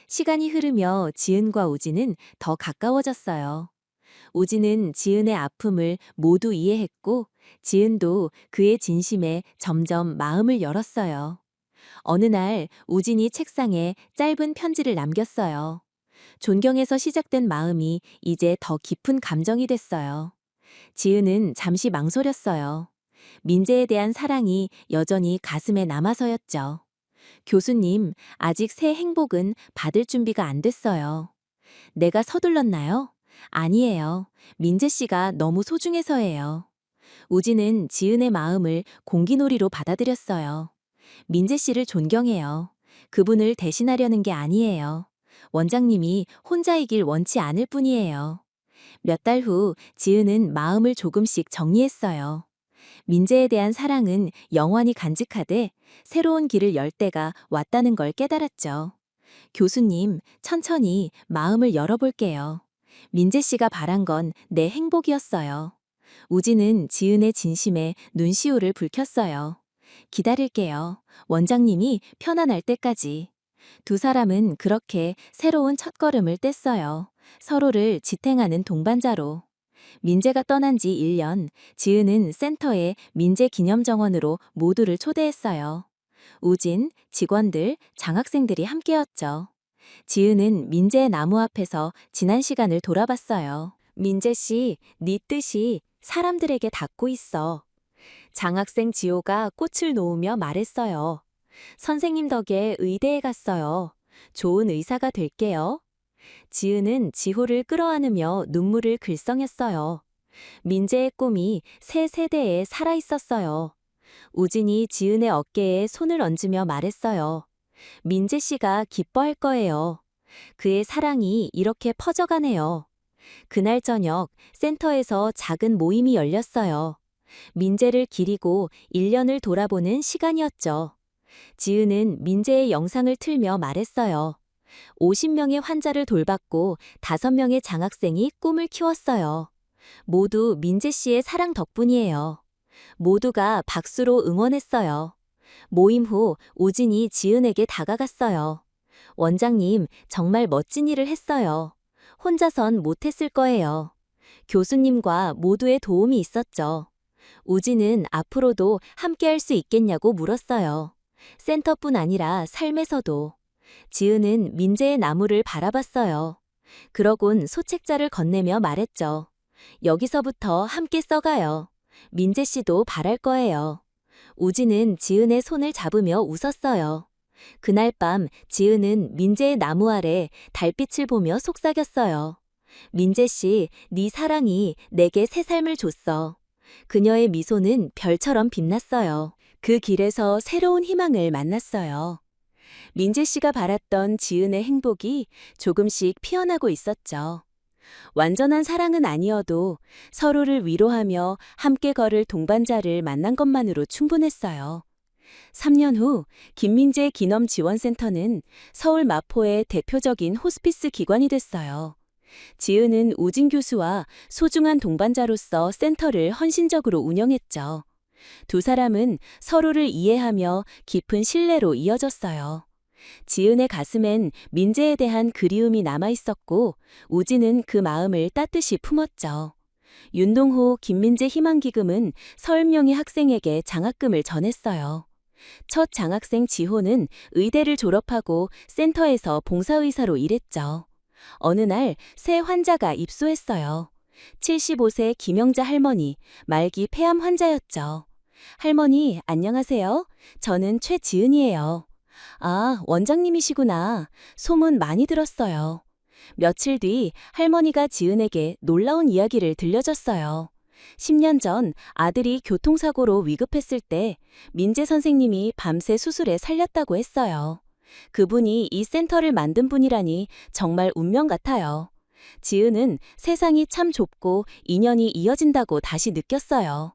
시간이 흐르며 지은과 우진은 더 가까워졌어요. 우진은 지은의 아픔을 모두 이해했고 지은도 그의 진심에 점점 마음을 열었어요. 어느 날 우진이 책상에 짧은 편지를 남겼어요. 존경에서 시작된 마음이 이제 더 깊은 감정이 됐어요. 지은은 잠시 망설였어요. 민재에 대한 사랑이 여전히 가슴에 남아서였죠. 교수님, 아직 새 행복은 받을 준비가 안 됐어요. 내가 서둘렀나요? 아니에요. 민재 씨가 너무 소중해서예요. 우진은 지은의 마음을 공기놀이로 받아들였어요. 민재 씨를 존경해요. 그분을 대신하려는 게 아니에요. 원장님이 혼자이길 원치 않을 뿐이에요. 몇 달 후 지은은 마음을 조금씩 정리했어요. 민재에 대한 사랑은 영원히 간직하되 새로운 길을 열 때가 왔다는 걸 깨달았죠. 교수님, 천천히 마음을 열어볼게요. 민재 씨가 바란 건 내 행복이었어요. 우진은 지은의 진심에 눈시울을 붉혔어요. 기다릴게요. 원장님이 편안할 때까지. 두 사람은 그렇게 새로운 첫걸음을 뗐어요. 서로를 지탱하는 동반자로. 민재가 떠난 지 1년, 지은은 센터에 민재 기념정원으로 모두를 초대했어요. 우진, 직원들, 장학생들이 함께였죠. 지은은 민재의 나무 앞에서 지난 시간을 돌아봤어요. 민재 씨, 네 뜻이 사람들에게 닿고 있어. 장학생 지호가 꽃을 놓으며 말했어요. 선생님 덕에 의대에 갔어요. 좋은 의사가 될게요. 지은은 지호를 끌어안으며 눈물을 글썽였어요. 민재의 꿈이 새 세대에 살아있었어요. 우진이 지은의 어깨에 손을 얹으며 말했어요. 민재 씨가 기뻐할 거예요. 그의 사랑이 이렇게 퍼져가네요. 그날 저녁 센터에서 작은 모임이 열렸어요. 민재를 기리고 1년을 돌아보는 시간이었죠. 지은은 민재의 영상을 틀며 말했어요. 50명의 환자를 돌봤고 5명의 장학생이 꿈을 키웠어요. 모두 민재 씨의 사랑 덕분이에요. 모두가 박수로 응원했어요. 모임 후 우진이 지은에게 다가갔어요. 원장님, 정말 멋진 일을 했어요. 혼자선 못했을 거예요. 교수님과 모두의 도움이 있었죠. 우진은 앞으로도 함께할 수 있겠냐고 물었어요. 센터뿐 아니라 삶에서도. 지은은 민재의 나무를 바라봤어요. 그러곤 소책자를 건네며 말했죠. 여기서부터 함께 써가요. 민재 씨도 바랄 거예요. 우진은 지은의 손을 잡으며 웃었어요. 그날 밤 지은은 민재의 나무 아래 달빛을 보며 속삭였어요. 민재 씨, 네 사랑이 내게 새 삶을 줬어. 그녀의 미소는 별처럼 빛났어요. 그 길에서 새로운 희망을 만났어요. 민재 씨가 바랐던 지은의 행복이 조금씩 피어나고 있었죠. 완전한 사랑은 아니어도 서로를 위로하며 함께 걸을 동반자를 만난 것만으로 충분했어요. 3년 후 김민재 기념지원센터는 서울 마포의 대표적인 호스피스 기관이 됐어요. 지은은 우진 교수와 소중한 동반자로서 센터를 헌신적으로 운영했죠. 두 사람은 서로를 이해하며 깊은 신뢰로 이어졌어요. 지은의 가슴엔 민재에 대한 그리움이 남아 있었고, 우진은 그 마음을 따뜻이 품었죠. 윤동호 김민재 희망기금은 30명의 학생에게 장학금을 전했어요. 첫 장학생 지호는 의대를 졸업하고 센터에서 봉사의사로 일했죠. 어느 날 새 환자가 입소했어요. 75세 김영자 할머니, 말기 폐암 환자였죠. 할머니, 안녕하세요. 저는 최지은이에요. 아, 원장님이시구나. 소문 많이 들었어요. 며칠 뒤 할머니가 지은에게 놀라운 이야기를 들려줬어요. 10년 전 아들이 교통사고로 위급했을 때 민재 선생님이 밤새 수술해 살렸다고 했어요. 그분이 이 센터를 만든 분이라니 정말 운명 같아요. 지은은 세상이 참 좁고 인연이 이어진다고 다시 느꼈어요.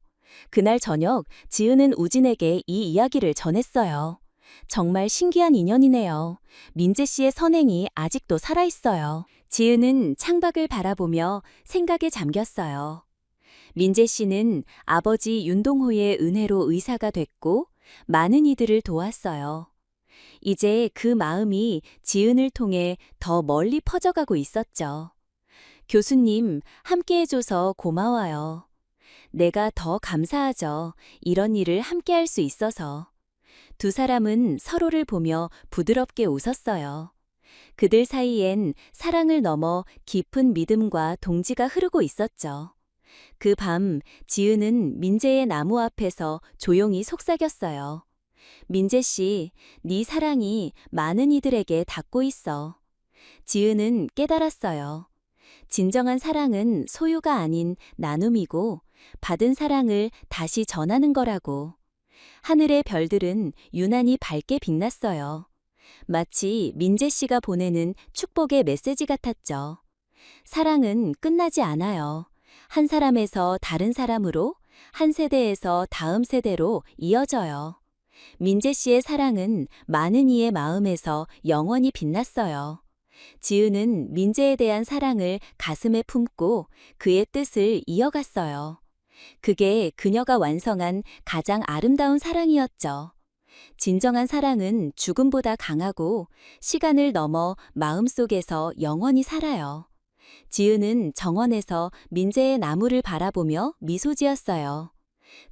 그날 저녁 지은은 우진에게 이 이야기를 전했어요. 정말 신기한 인연이네요. 민재 씨의 선행이 아직도 살아있어요. 지은은 창밖을 바라보며 생각에 잠겼어요. 민재 씨는 아버지 윤동호의 은혜로 의사가 됐고 많은 이들을 도왔어요. 이제 그 마음이 지은을 통해 더 멀리 퍼져가고 있었죠. 교수님, 함께 해줘서 고마워요. 내가 더 감사하죠. 이런 일을 함께 할 수 있어서. 두 사람은 서로를 보며 부드럽게 웃었어요. 그들 사이엔 사랑을 넘어 깊은 믿음과 동지가 흐르고 있었죠. 그 밤, 지은은 민재의 나무 앞에서 조용히 속삭였어요. 민재 씨, 네 사랑이 많은 이들에게 닿고 있어. 지은은 깨달았어요. 진정한 사랑은 소유가 아닌 나눔이고 받은 사랑을 다시 전하는 거라고. 하늘의 별들은 유난히 밝게 빛났어요. 마치 민재 씨가 보내는 축복의 메시지 같았죠. 사랑은 끝나지 않아요. 한 사람에서 다른 사람으로, 한 세대에서 다음 세대로 이어져요. 민재 씨의 사랑은 많은 이의 마음에서 영원히 빛났어요. 지은은 민재에 대한 사랑을 가슴에 품고 그의 뜻을 이어갔어요. 그게 그녀가 완성한 가장 아름다운 사랑이었죠. 진정한 사랑은 죽음보다 강하고 시간을 넘어 마음속에서 영원히 살아요. 지은은 정원에서 민재의 나무를 바라보며 미소 지었어요.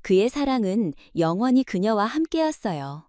그의 사랑은 영원히 그녀와 함께였어요.